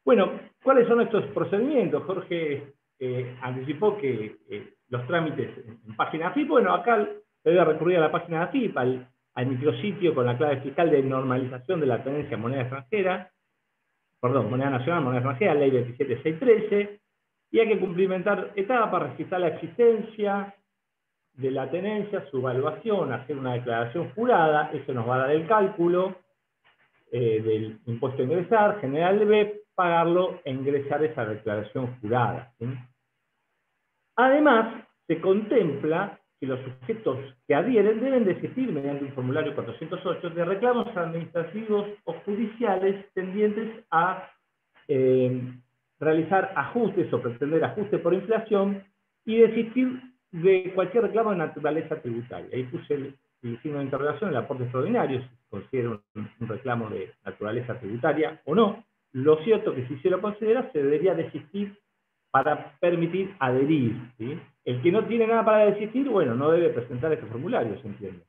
Bueno, ¿cuáles son estos procedimientos? Jorge anticipó que los trámites en página AFIP, bueno, acá se debe recurrir a la página de AFIP, al micrositio con la clave fiscal de normalización de la tenencia en moneda extranjera, perdón, moneda nacional, moneda extranjera, ley 27613, y hay que cumplimentar etapas, registrar la existencia de la tenencia, su evaluación, hacer una declaración jurada, eso nos va a dar el cálculo del impuesto a ingresar, generar el BEP, pagarlo e ingresar esa declaración jurada, ¿sí? Además, se contempla que los sujetos que adhieren deben desistir mediante un formulario 408 de reclamos administrativos o judiciales tendientes a realizar ajustes o pretender ajustes por inflación y desistir de cualquier reclamo de naturaleza tributaria. Ahí puse el signo de interrogación, el aporte extraordinario, si se considera un reclamo de naturaleza tributaria o no. Lo cierto es que si se lo considera, se debería desistir para permitir adherir, ¿sí? El que no tiene nada para desistir, bueno, no debe presentar este formulario, se entiende.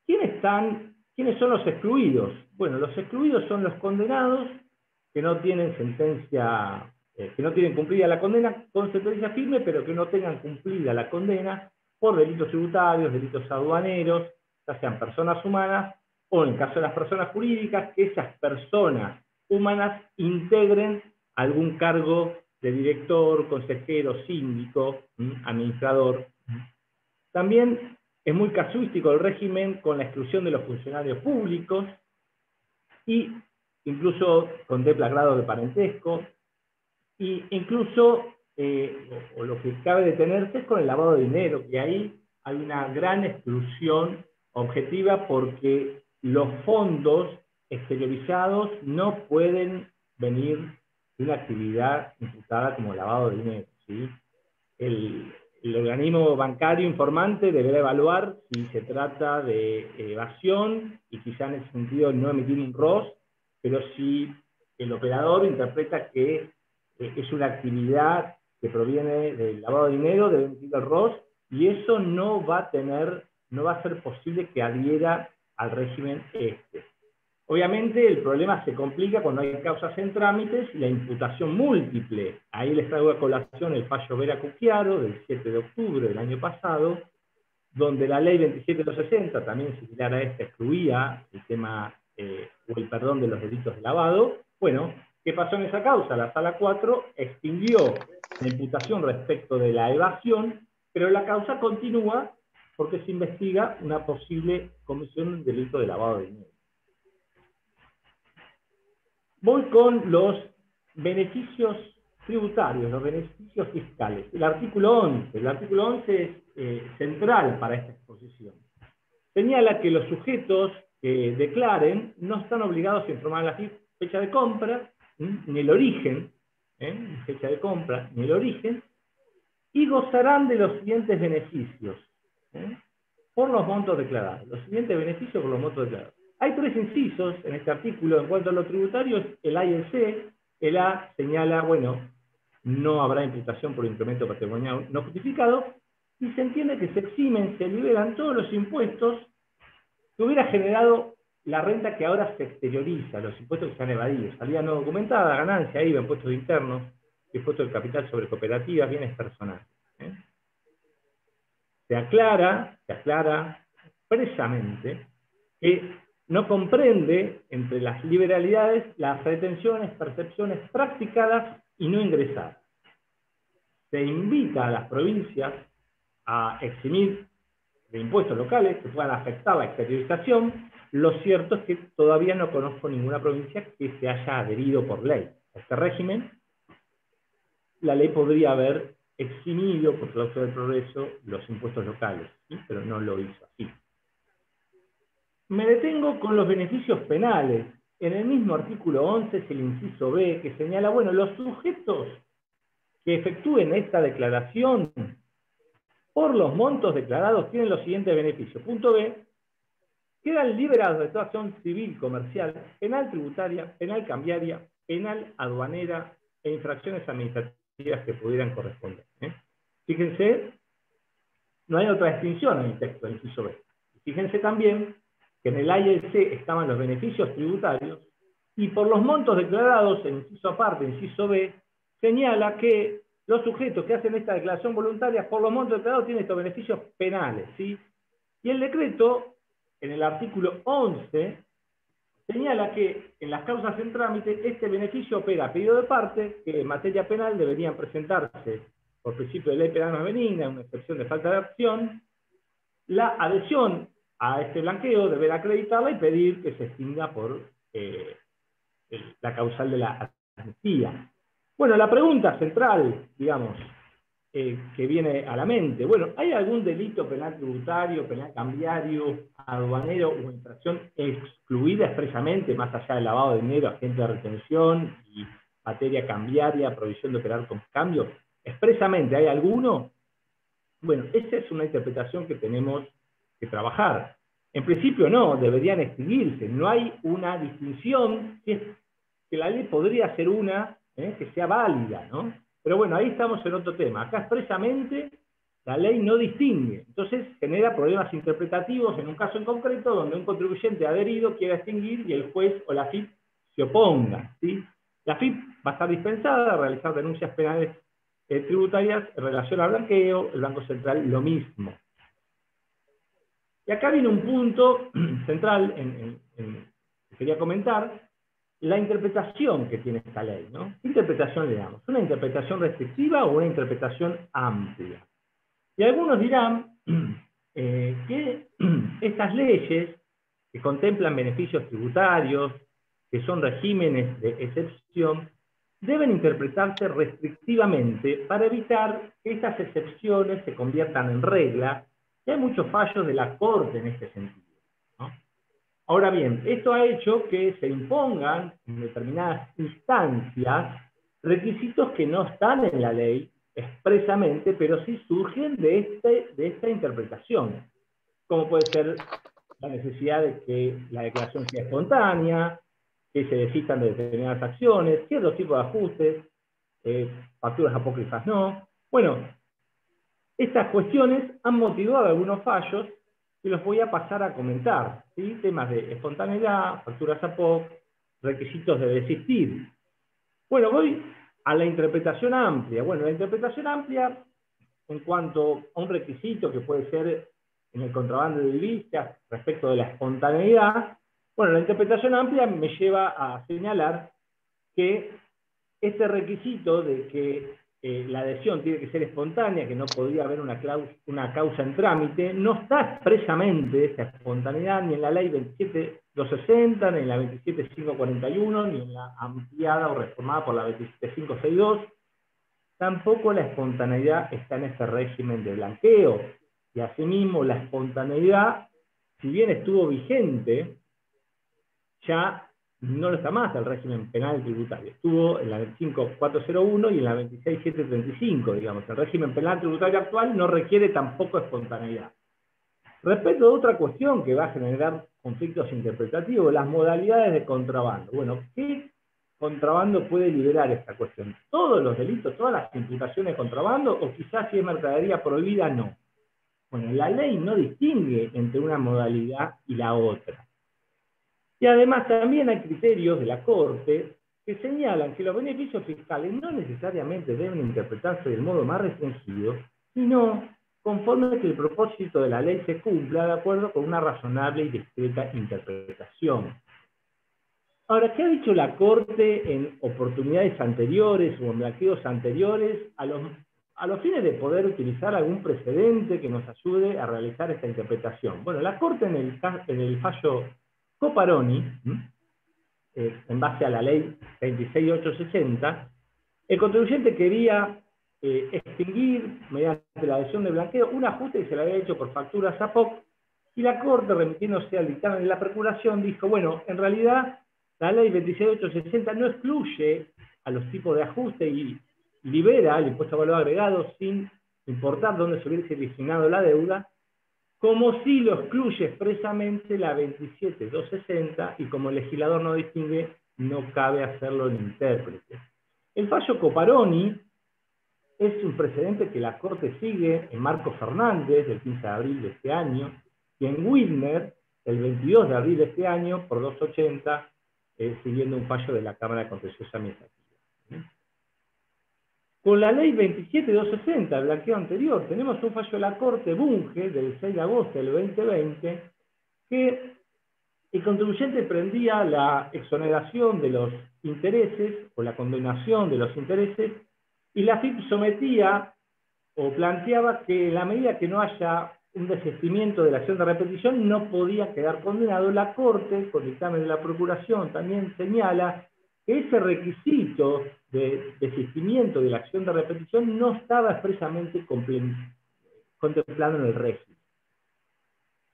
¿Quiénes son los excluidos? Bueno, los excluidos son los condenados que no tienen sentencia, que no tienen cumplida la condena con sentencia firme, pero que no tengan cumplida la condena por delitos tributarios, delitos aduaneros, ya sean personas humanas, o en el caso de las personas jurídicas, que esas personas humanas integren algún cargo de director, consejero, síndico, administrador. También es muy casuístico el régimen con la exclusión de los funcionarios públicos y incluso contempla grado de parentesco e incluso, o lo que cabe detenerse es con el lavado de dinero, que ahí hay una gran exclusión objetiva porque los fondos exteriorizados no pueden venir de una actividad imputada como lavado de dinero, ¿sí? El organismo bancario informante deberá evaluar si se trata de evasión y quizá en ese sentido no emitir un ROS, pero si el operador interpreta que es una actividad que proviene del lavado de dinero, debe emitir el ROS, y eso no va a ser posible que adhiera al régimen este. Obviamente el problema se complica cuando hay causas en trámites y la imputación múltiple. Ahí les traigo a colación el fallo Vera Cucchiaro del 7 de octubre del año pasado, donde la ley 27.260, también similar a esta, excluía el tema o el perdón de los delitos de lavado. Bueno, ¿qué pasó en esa causa? La Sala 4 extinguió la imputación respecto de la evasión, pero la causa continúa porque se investiga una posible comisión de un delito de lavado de dinero. Voy con los beneficios tributarios, los beneficios fiscales. El artículo 11 es central para esta exposición. Señala que los sujetos que declaren no están obligados a informar la fecha de compra, ni el origen, fecha de compra, ni el origen, y gozarán de los siguientes beneficios, por los montos declarados. Los siguientes beneficios por los montos declarados. Hay tres incisos en este artículo en cuanto a lo tributario, el A y el C. El A señala, bueno, no habrá imputación por incremento patrimonial no justificado, y se entiende que se eximen, se liberan todos los impuestos que hubiera generado la renta que ahora se exterioriza, los impuestos que se han evadido, salida no documentada, ganancia, IVA, impuestos internos, impuestos del capital sobre cooperativas, bienes personales. Se aclara expresamente que no comprende entre las liberalidades las retenciones, percepciones practicadas y no ingresadas. Se invita a las provincias a eximir de impuestos locales que puedan afectar la exteriorización. Lo cierto es que todavía no conozco ninguna provincia que se haya adherido por ley a este régimen. La ley podría haber eximido, por causa del progreso, los impuestos locales, ¿sí? Pero no lo hizo así. Me detengo con los beneficios penales. En el mismo artículo 11 es el inciso B que señala, bueno, los sujetos que efectúen esta declaración por los montos declarados tienen los siguientes beneficios. Punto B, quedan liberados de toda acción civil, comercial, penal tributaria, penal cambiaria, penal aduanera e infracciones administrativas que pudieran corresponder. Fíjense, no hay otra distinción en el texto del inciso B. Fíjense también que en el A y el C estaban los beneficios tributarios, y por los montos declarados, en inciso aparte, inciso B, señala que los sujetos que hacen esta declaración voluntaria por los montos declarados tienen estos beneficios penales, ¿sí? Y el decreto, en el artículo 11, señala que en las causas en trámite este beneficio opera a pedido de parte, que en materia penal deberían presentarse por principio de ley penal más benigna, una excepción de falta de acción, la adhesión a este blanqueo deberá acreditarla y pedir que se extinga por la causal de la amnistía. Bueno, la pregunta central, digamos, que viene a la mente, bueno, ¿hay algún delito penal tributario, penal cambiario, aduanero o infracción excluida expresamente, más allá del lavado de dinero, agente de retención y materia cambiaria, provisión de operar con cambio? expresamente hay alguno, bueno, esa es una interpretación que tenemos que trabajar. En principio no, deberían extinguirse, no hay una distinción, si es que la ley podría ser una que sea válida, ¿no? Pero bueno, ahí estamos en otro tema. Acá expresamente la ley no distingue, entonces genera problemas interpretativos en un caso en concreto donde un contribuyente adherido quiera extinguir y el juez o la FIP se oponga, ¿sí? La FIP va a estar dispensada a realizar denuncias penales tributarias en relación al blanqueo, el Banco Central lo mismo. Y acá viene un punto central que quería comentar, la interpretación que tiene esta ley, ¿no? ¿Qué interpretación le damos? ¿Una interpretación restrictiva o una interpretación amplia? Y algunos dirán que estas leyes que contemplan beneficios tributarios, que son regímenes de excepción, deben interpretarse restrictivamente para evitar que estas excepciones se conviertan en regla, y hay muchos fallos de la Corte en este sentido, ¿no? Ahora bien, esto ha hecho que se impongan en determinadas instancias requisitos que no están en la ley expresamente, pero sí surgen de esta interpretación, como puede ser la necesidad de que la declaración sea espontánea, que se desistan de determinadas acciones, ciertos tipos de ajustes, facturas apócrifas no. Bueno, estas cuestiones han motivado algunos fallos y los voy a pasar a comentar, ¿sí? Temas de espontaneidad, facturas APOC, requisitos de desistir. Bueno, voy a la interpretación amplia. Bueno, la interpretación amplia en cuanto a un requisito que puede ser en el contrabando de divisas respecto de la espontaneidad, bueno, la interpretación amplia me lleva a señalar que este requisito de que la adhesión tiene que ser espontánea, que no podría haber una causa en trámite, no está expresamente esa espontaneidad ni en la ley 27.260, ni en la 27.541, ni en la ampliada o reformada por la 27.562. Tampoco la espontaneidad está en este régimen de blanqueo. Y asimismo la espontaneidad, si bien estuvo vigente, ya no lo está más el régimen penal tributario. Estuvo en la 25.401 y en la 26.735, digamos. El régimen penal tributario actual no requiere tampoco espontaneidad. Respecto a otra cuestión que va a generar conflictos interpretativos, las modalidades de contrabando. Bueno, ¿qué contrabando puede liberar esta cuestión? ¿Todos los delitos, todas las imputaciones de contrabando? ¿O quizás si es mercadería prohibida, no? Bueno, la ley no distingue entre una modalidad y la otra. Y además también hay criterios de la Corte que señalan que los beneficios fiscales no necesariamente deben interpretarse del modo más restringido, sino conforme que el propósito de la ley se cumpla de acuerdo con una razonable y discreta interpretación. Ahora, ¿qué ha dicho la Corte en oportunidades anteriores o en blanqueos anteriores a los fines de poder utilizar algún precedente que nos ayude a realizar esta interpretación? Bueno, la Corte en el fallo Coparoni, en base a la ley 26.860, el contribuyente quería extinguir, mediante la adhesión de blanqueo, un ajuste que se le había hecho por facturas APOC, y la Corte, remitiéndose al dictamen de la Procuración, dijo, bueno, en realidad la ley 26.860 no excluye a los tipos de ajuste y libera el impuesto a valor agregado sin importar dónde se hubiese originado la deuda, como si lo excluye expresamente la 27.260 y como el legislador no distingue, no cabe hacerlo el intérprete. El fallo Coparoni es un precedente que la Corte sigue en Marcos Fernández, del 15 de abril de este año, y en Widmer, el 22 de abril de este año, por 280, siguiendo un fallo de la Cámara Contenciosa Administrativa. Con la ley 27.260, el blanqueo anterior, tenemos un fallo de la Corte Bunge del 6 de agosto del 2020 que el contribuyente prendía la exoneración de los intereses o la condonación de los intereses y la FIP sometía o planteaba que en la medida que no haya un desistimiento de la acción de repetición no podía quedar condenado. La Corte, con dictamen de la Procuración, también señala que ese requisito de desistimiento de la acción de repetición no estaba expresamente contemplado en el régimen.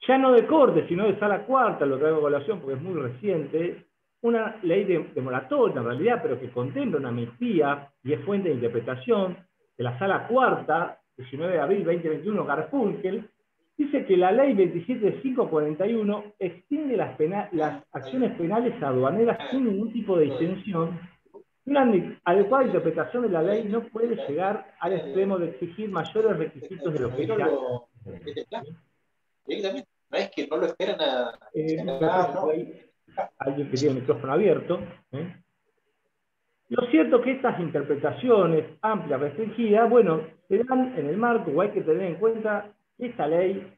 Ya no de Corte, sino de Sala Cuarta, lo traigo a colación porque es muy reciente, una ley de moratoria en realidad, pero que contempla una amnistía y es fuente de interpretación, de la Sala Cuarta, 19 de abril 2021, Garfunkel, dice que la ley 27541 extiende las acciones penales aduaneras sin ningún tipo de extensión. Una adecuada interpretación de la ley no puede llegar al extremo de exigir mayores requisitos de lo que ya. Directamente, no es que no lo esperan a. Alguien que tiene el micrófono abierto. Lo cierto es que estas interpretaciones amplias, restringidas, bueno, se dan en el marco, o hay que tener en cuenta que esta ley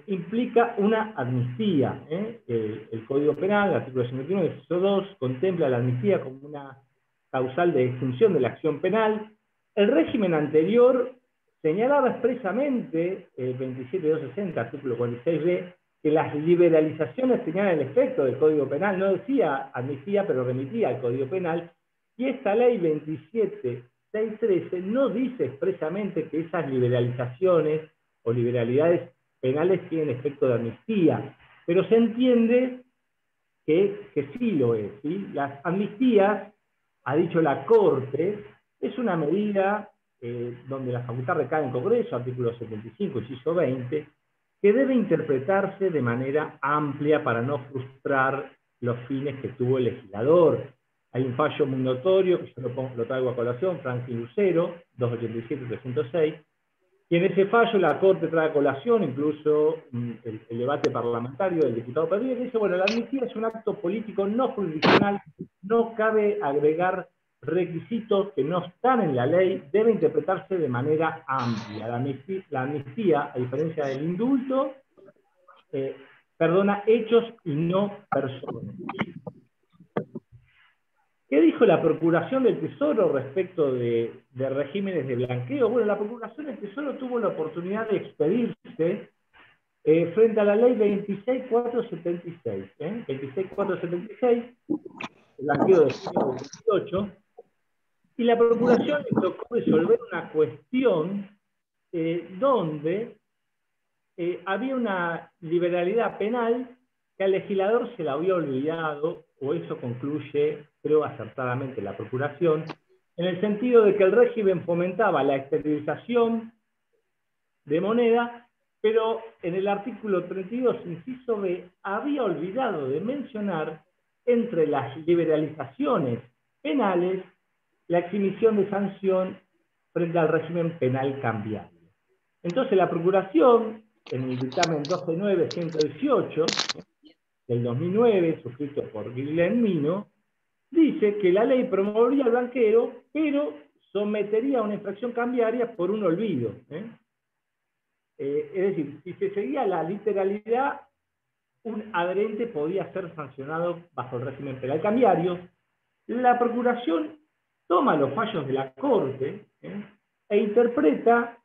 implica una amnistía. El Código Penal, el artículo 51, inciso 2, contempla la amnistía como una causal de extinción de la acción penal. El régimen anterior señalaba expresamente, 27.260, artículo 46b, que las liberalizaciones tenían el efecto del Código Penal. No decía amnistía, pero remitía al Código Penal. Y esta ley 27.613 no dice expresamente que esas liberalizaciones o liberalidades penales tienen efecto de amnistía, pero se entiende que sí lo es, ¿sí? Las amnistías, ha dicho la Corte, es una medida donde la facultad recae en Congreso, artículo 75, inciso 20, que debe interpretarse de manera amplia para no frustrar los fines que tuvo el legislador. Hay un fallo muy notorio, que yo lo traigo a colación, Franklin Lucero, 287-306, y en ese fallo la Corte trae a colación incluso el debate parlamentario del diputado Padilla, que dice, bueno, la amnistía es un acto político no jurisdiccional, no cabe agregar requisitos que no están en la ley, debe interpretarse de manera amplia. La amnistía, a diferencia del indulto, perdona hechos y no personas. ¿Qué dijo la Procuración del Tesoro respecto de regímenes de blanqueo? Bueno, la Procuración del Tesoro tuvo la oportunidad de expedirse frente a la ley 26476, 26476, el blanqueo de 2018, y la Procuración le tocó resolver una cuestión donde había una liberalidad penal que al legislador se la había olvidado, o eso concluye, creo acertadamente, la Procuración, en el sentido de que el régimen fomentaba la esterilización de moneda, pero en el artículo 32, inciso B, había olvidado de mencionar entre las liberalizaciones penales la exhibición de sanción frente al régimen penal cambiario. Entonces la Procuración, en el dictamen 12918 del 2009, suscrito por Guilén Mino, dice que la ley promovería el blanqueo, pero sometería a una infracción cambiaria por un olvido. Es decir, si se seguía la literalidad, un adherente podía ser sancionado bajo el régimen penal cambiario. La Procuración toma los fallos de la Corte e interpreta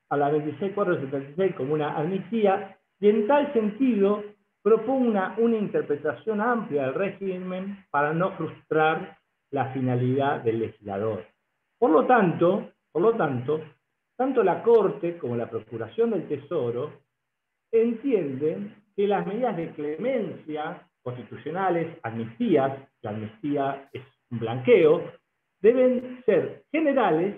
a la 26476 como una amnistía, y en tal sentido propugna una interpretación amplia del régimen para no frustrar la finalidad del legislador. Por lo tanto, tanto la Corte como la Procuración del Tesoro entienden que las medidas de clemencia constitucionales, amnistías, la amnistía es un blanqueo, deben ser generales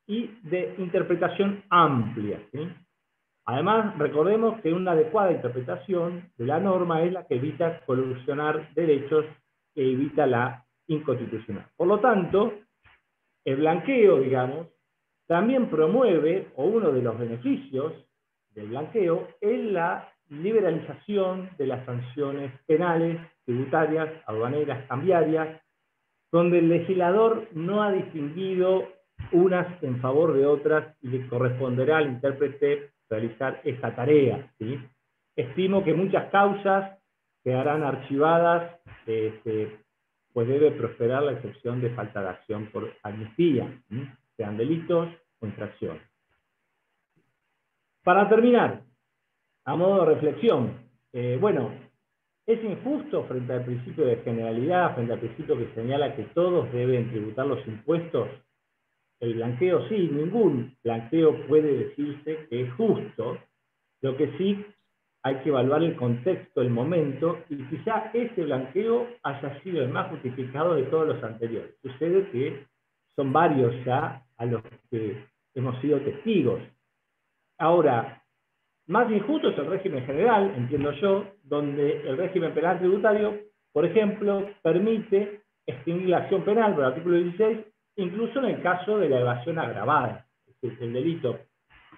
y de interpretación amplia, ¿sí? Además, recordemos que una adecuada interpretación de la norma es la que evita colusionar derechos e evita la inconstitucional. Por lo tanto, el blanqueo, digamos, también promueve, o uno de los beneficios del blanqueo, es la liberalización de las sanciones penales, tributarias, aduaneras, cambiarias, donde el legislador no ha distinguido unas en favor de otras y le corresponderá al intérprete realizar esta tarea, ¿sí? Estimo que muchas causas quedarán archivadas, pues debe prosperar la excepción de falta de acción por amnistía, ¿sí? Sean delitos o infracciones. Para terminar, a modo de reflexión, bueno, es injusto frente al principio de generalidad, frente al principio que señala que todos deben tributar los impuestos. El blanqueo sí, ningún blanqueo puede decirse que es justo, lo que sí hay que evaluar el contexto, el momento, y quizá ese blanqueo haya sido el más justificado de todos los anteriores. Sucede que son varios ya a los que hemos sido testigos. Ahora, más injusto es el régimen general, entiendo yo, donde el régimen penal tributario, por ejemplo, permite extinguir la acción penal por el artículo 16, incluso en el caso de la evasión agravada. Es decir, el delito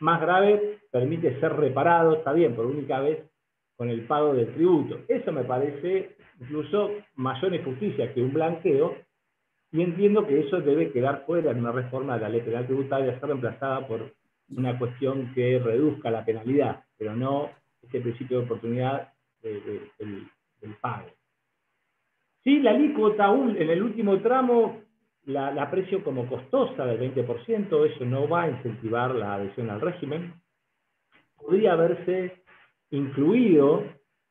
más grave permite ser reparado, está bien, por única vez con el pago del tributo. Eso me parece incluso mayor injusticia que un blanqueo, y entiendo que eso debe quedar fuera en una reforma de la ley penal tributaria, ser reemplazada por una cuestión que reduzca la penalidad, pero no este principio de oportunidad del pago. Sí, la alícuota en el último tramo la aprecio como costosa del 20%, eso no va a incentivar la adhesión al régimen. Podría haberse incluido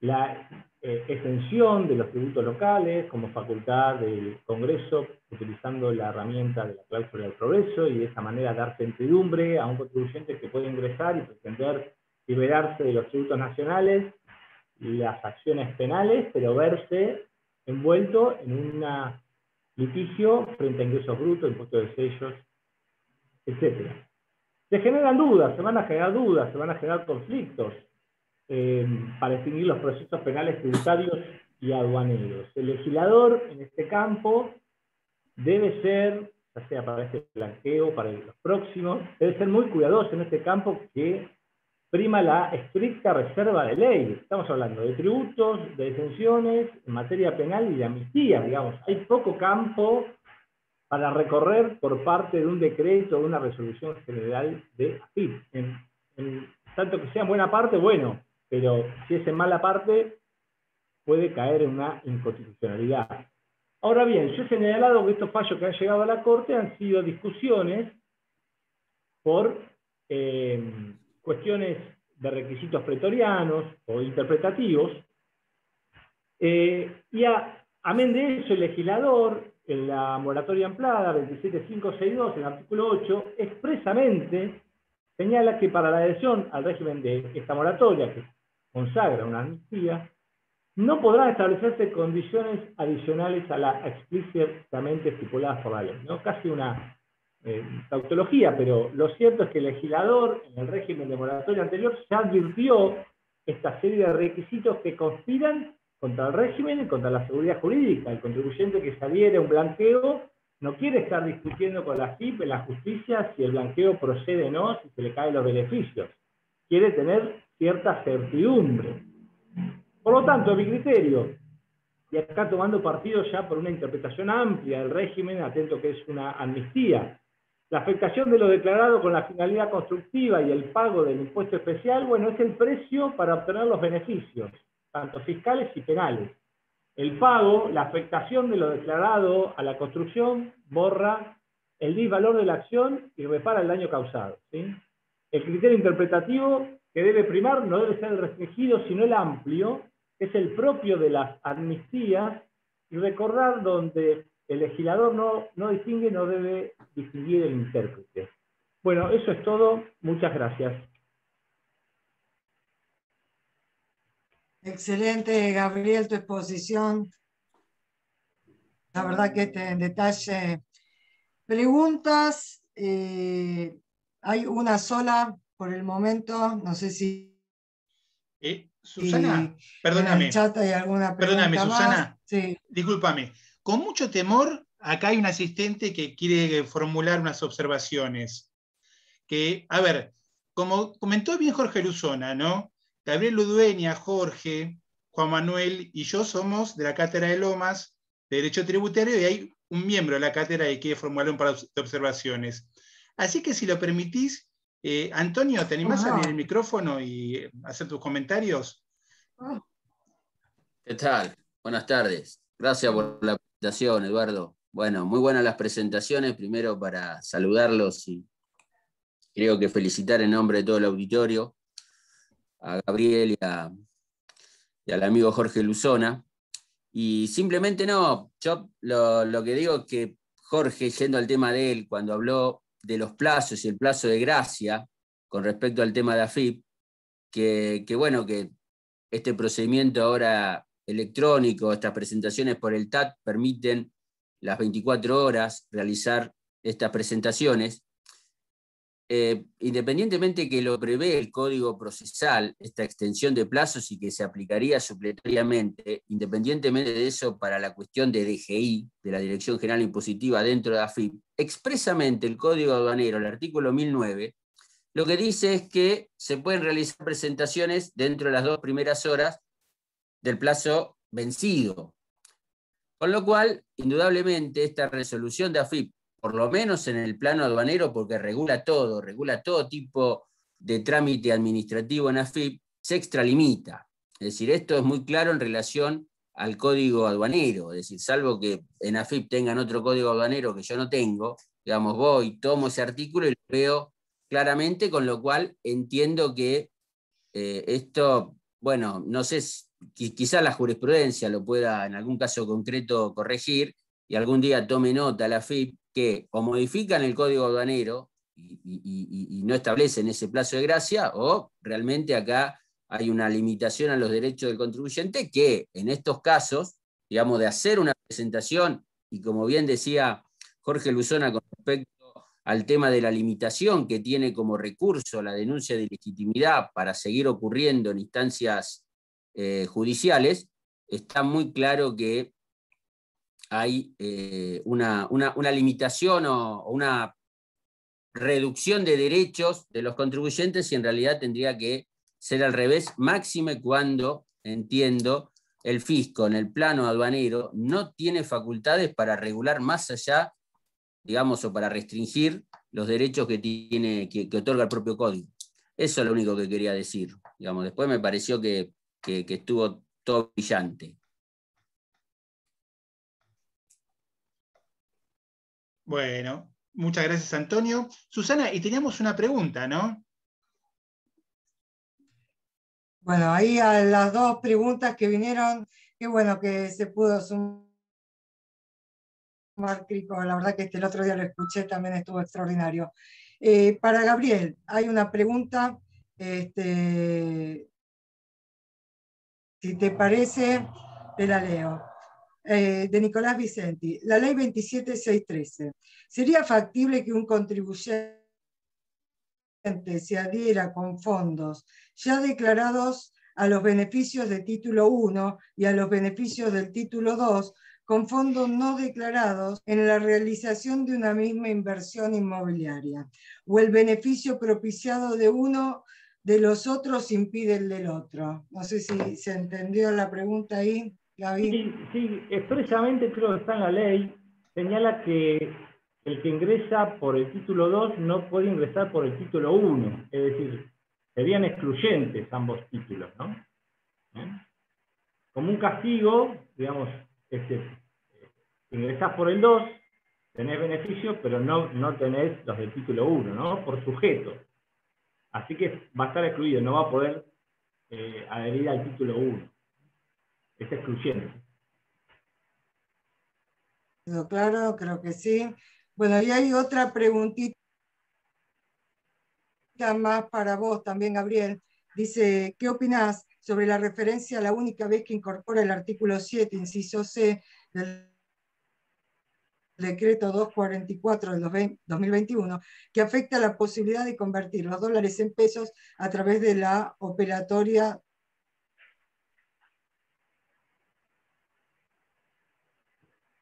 la exención de los tributos locales como facultad del Congreso, utilizando la herramienta de la cláusula del progreso, y de esa manera dar certidumbre a un contribuyente que puede ingresar y pretender liberarse de los tributos nacionales y las acciones penales, pero verse envuelto en un litigio frente a ingresos brutos, impuestos de sellos, etc. Se generan dudas, se van a generar conflictos para extinguir los procesos penales tributarios y aduaneros. El legislador en este campo debe ser, ya sea para este blanqueo, para los próximos, debe ser muy cuidadoso en este campo que prima la estricta reserva de ley. Estamos hablando de tributos, de exenciones, en materia penal y de amnistía, digamos. Hay poco campo para recorrer por parte de un decreto o una resolución general de AFIP. Tanto que sea en buena parte, bueno, pero si es en mala parte, puede caer en una inconstitucionalidad. Ahora bien, yo he señalado que estos fallos que han llegado a la Corte han sido discusiones por cuestiones de requisitos pretorianos o interpretativos, y amén de eso, el legislador, en la moratoria ampliada 27562, en el artículo 8, expresamente señala que para la adhesión al régimen de esta moratoria, que consagra una amnistía, no podrán establecerse condiciones adicionales a las explícitamente estipuladas por la ley, ¿no? Casi una tautología, pero lo cierto es que el legislador, en el régimen de moratoria anterior, ya advirtió esta serie de requisitos que conspiran contra el régimen y contra la seguridad jurídica. El contribuyente que saliera un blanqueo no quiere estar discutiendo con la AFIP en la justicia si el blanqueo procede o no, si se le caen los beneficios. Quiere tener cierta certidumbre. Por lo tanto, a mi criterio, y acá tomando partido ya por una interpretación amplia del régimen, atento que es una amnistía, la afectación de lo declarado con la finalidad constructiva y el pago del impuesto especial, bueno, es el precio para obtener los beneficios, tanto fiscales y penales. El pago, la afectación de lo declarado a la construcción, borra el disvalor de la acción y repara el daño causado, ¿sí? El criterio interpretativo que debe primar no debe ser el restringido, sino el amplio, que es el propio de las amnistías, y recordar donde el legislador no distingue, no debe distinguir el intérprete. Bueno, eso es todo. Muchas gracias. Excelente, Gabriel, tu exposición. La verdad que en detalle. Preguntas, hay una sola por el momento, no sé si Susana, en perdóname. el chat hay alguna pregunta Perdóname, más. Susana. Sí. Discúlpame. Con mucho temor, acá hay un asistente que quiere formular unas observaciones. Que, a ver, como comentó bien Jorge Luzona, ¿no? Gabriel Ludueña, Jorge, Juan Manuel y yo somos de la Cátedra de Lomas de Derecho Tributario, y hay un miembro de la cátedra que quiere formular un par de observaciones. Así que, si lo permitís, Antonio, ¿te animás a abrir el micrófono y hacer tus comentarios? ¿Qué tal? Buenas tardes. Gracias por la presentación, Eduardo. Bueno, muy buenas las presentaciones. Primero, para saludarlos y creo que felicitar en nombre de todo el auditorio a Gabriel y al amigo Jorge Luzona. Y simplemente yo lo que digo es que Jorge, yendo al tema de él, cuando habló de los plazos y el plazo de gracia con respecto al tema de AFIP, que bueno, que este procedimiento ahora electrónico, estas presentaciones por el TAT, permiten las 24 horas realizar estas presentaciones, independientemente que lo prevé el Código Procesal, esta extensión de plazos y que se aplicaría supletoriamente, independientemente de eso para la cuestión de DGI, de la Dirección General Impositiva dentro de AFIP, expresamente el Código Aduanero, el artículo 1009, lo que dice es que se pueden realizar presentaciones dentro de las 2 primeras horas del plazo vencido. Con lo cual, indudablemente, esta resolución de AFIP, por lo menos en el plano aduanero, porque regula todo tipo de trámite administrativo en AFIP, se extralimita. Es decir, esto es muy claro en relación al código aduanero, es decir, salvo que en AFIP tengan otro código aduanero que yo no tengo, digamos, voy, tomo ese artículo y lo veo claramente, con lo cual entiendo que esto, bueno, no sé, quizá la jurisprudencia lo pueda en algún caso concreto corregir, y algún día tome nota la AFIP que o modifican el código aduanero y no establecen ese plazo de gracia, o realmente acá hay una limitación a los derechos del contribuyente que en estos casos, digamos, de hacer una presentación, y como bien decía Jorge Luzona con respecto al tema de la limitación que tiene como recurso la denuncia de ilegitimidad para seguir ocurriendo en instancias judiciales, está muy claro que hay una limitación o una reducción de derechos de los contribuyentes, y en realidad tendría que ser al revés, máxime cuando, entiendo, el fisco en el plano aduanero no tiene facultades para regular más allá, digamos, o para restringir los derechos que otorga el propio código. Eso es lo único que quería decir. Digamos, después me pareció que estuvo todo brillante. Bueno, muchas gracias, Antonio. Susana, y teníamos una pregunta, ¿no? Bueno, ahí a las 2 preguntas que vinieron, qué bueno que se pudo sumar Crico, la verdad que el otro día lo escuché, también estuvo extraordinario. Para Gabriel, hay una pregunta, si te parece, te la leo. De Nicolás Vicenti. La ley 27613. ¿Sería factible que un contribuyente se adhiera con fondos ya declarados a los beneficios de título 1 y a los beneficios del título 2 con fondos no declarados en la realización de una misma inversión inmobiliaria? ¿O el beneficio propiciado de uno de los otros impide el del otro? No sé si se entendió la pregunta ahí, Gaby. Sí, expresamente creo que está en la ley, señala que el que ingresa por el título 2 no puede ingresar por el título 1, es decir, serían excluyentes ambos títulos, ¿no? Como un castigo, digamos, ingresás por el 2, tenés beneficio, pero no tenés los del título 1, ¿no? Por sujeto. Así que va a estar excluido, no va a poder adherir al título 1. Es excluyente. ¿Quedó claro? Creo que sí. Bueno, y hay otra preguntita más para vos también, Gabriel. Dice, ¿qué opinás sobre la referencia a la única vez que incorpora el artículo 7, inciso C, del decreto 244 del 2021, que afecta la posibilidad de convertir los dólares en pesos a través de la operatoria?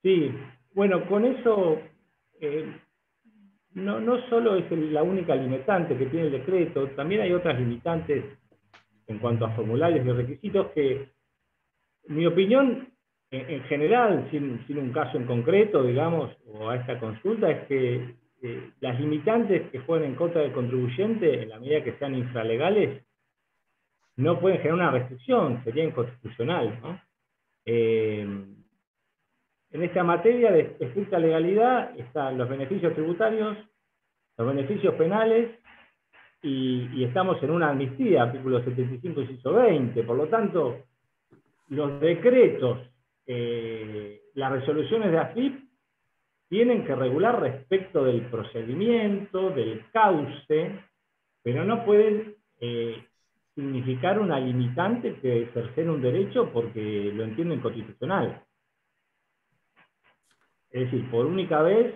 Sí, bueno, con eso no solo es la única limitante que tiene el decreto, también hay otras limitantes en cuanto a formularios y requisitos que, en mi opinión, en general, sin un caso en concreto, digamos, o a esta consulta, es que las limitantes que juegan en contra del contribuyente, en la medida que sean infralegales, no pueden generar una restricción, sería inconstitucional, ¿no? En esta materia de estricta legalidad están los beneficios tributarios, los beneficios penales, y estamos en una amnistía, artículo 75, inciso 20. Por lo tanto, los decretos, las resoluciones de AFIP, tienen que regular respecto del procedimiento, del cauce, pero no pueden significar una limitante que cercene un derecho porque lo entienden constitucional. Es decir, por única vez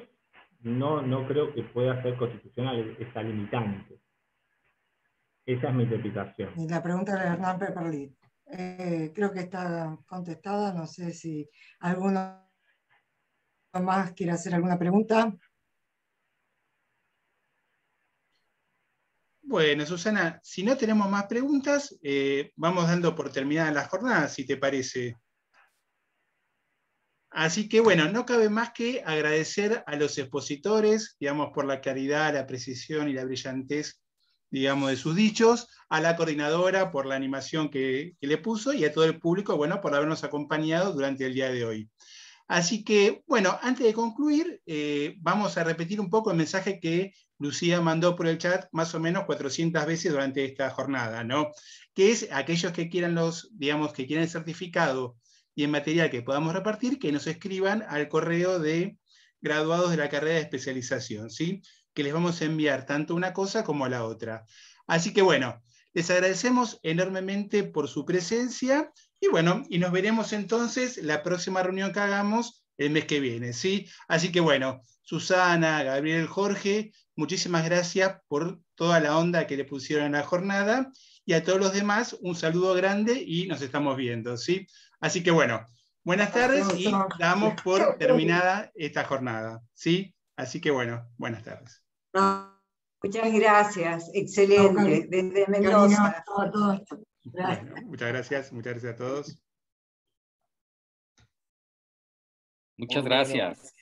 no creo que pueda ser constitucional esa limitante. Esa es mi interpretación. Y la pregunta de Hernán Pepperly. Creo que está contestada, no sé si alguno más quiere hacer alguna pregunta. Bueno, Susana, si no tenemos más preguntas, vamos dando por terminada la jornada, si te parece. Así que bueno, no cabe más que agradecer a los expositores, digamos, por la claridad, la precisión y la brillantez, digamos, de sus dichos, a la coordinadora por la animación que le puso y a todo el público, bueno, por habernos acompañado durante el día de hoy. Así que, bueno, antes de concluir, vamos a repetir un poco el mensaje que Lucía mandó por el chat más o menos 400 veces durante esta jornada, ¿no? Que es aquellos que quieran digamos, que quieran el certificado y el material que podamos repartir, que nos escriban al correo de graduados de la carrera de especialización, ¿sí? Que les vamos a enviar tanto una cosa como la otra. Así que, bueno, les agradecemos enormemente por su presencia. Y bueno, y nos veremos entonces la próxima reunión que hagamos el mes que viene, ¿sí? Así que bueno, Susana, Gabriel, Jorge, muchísimas gracias por toda la onda que le pusieron a la jornada, y a todos los demás un saludo grande y nos estamos viendo, ¿sí? Así que bueno, buenas tardes y damos por terminada esta jornada, ¿sí? Así que bueno, buenas tardes. Muchas gracias, excelente, desde Mendoza. Bueno, muchas gracias a todos. Muchas gracias.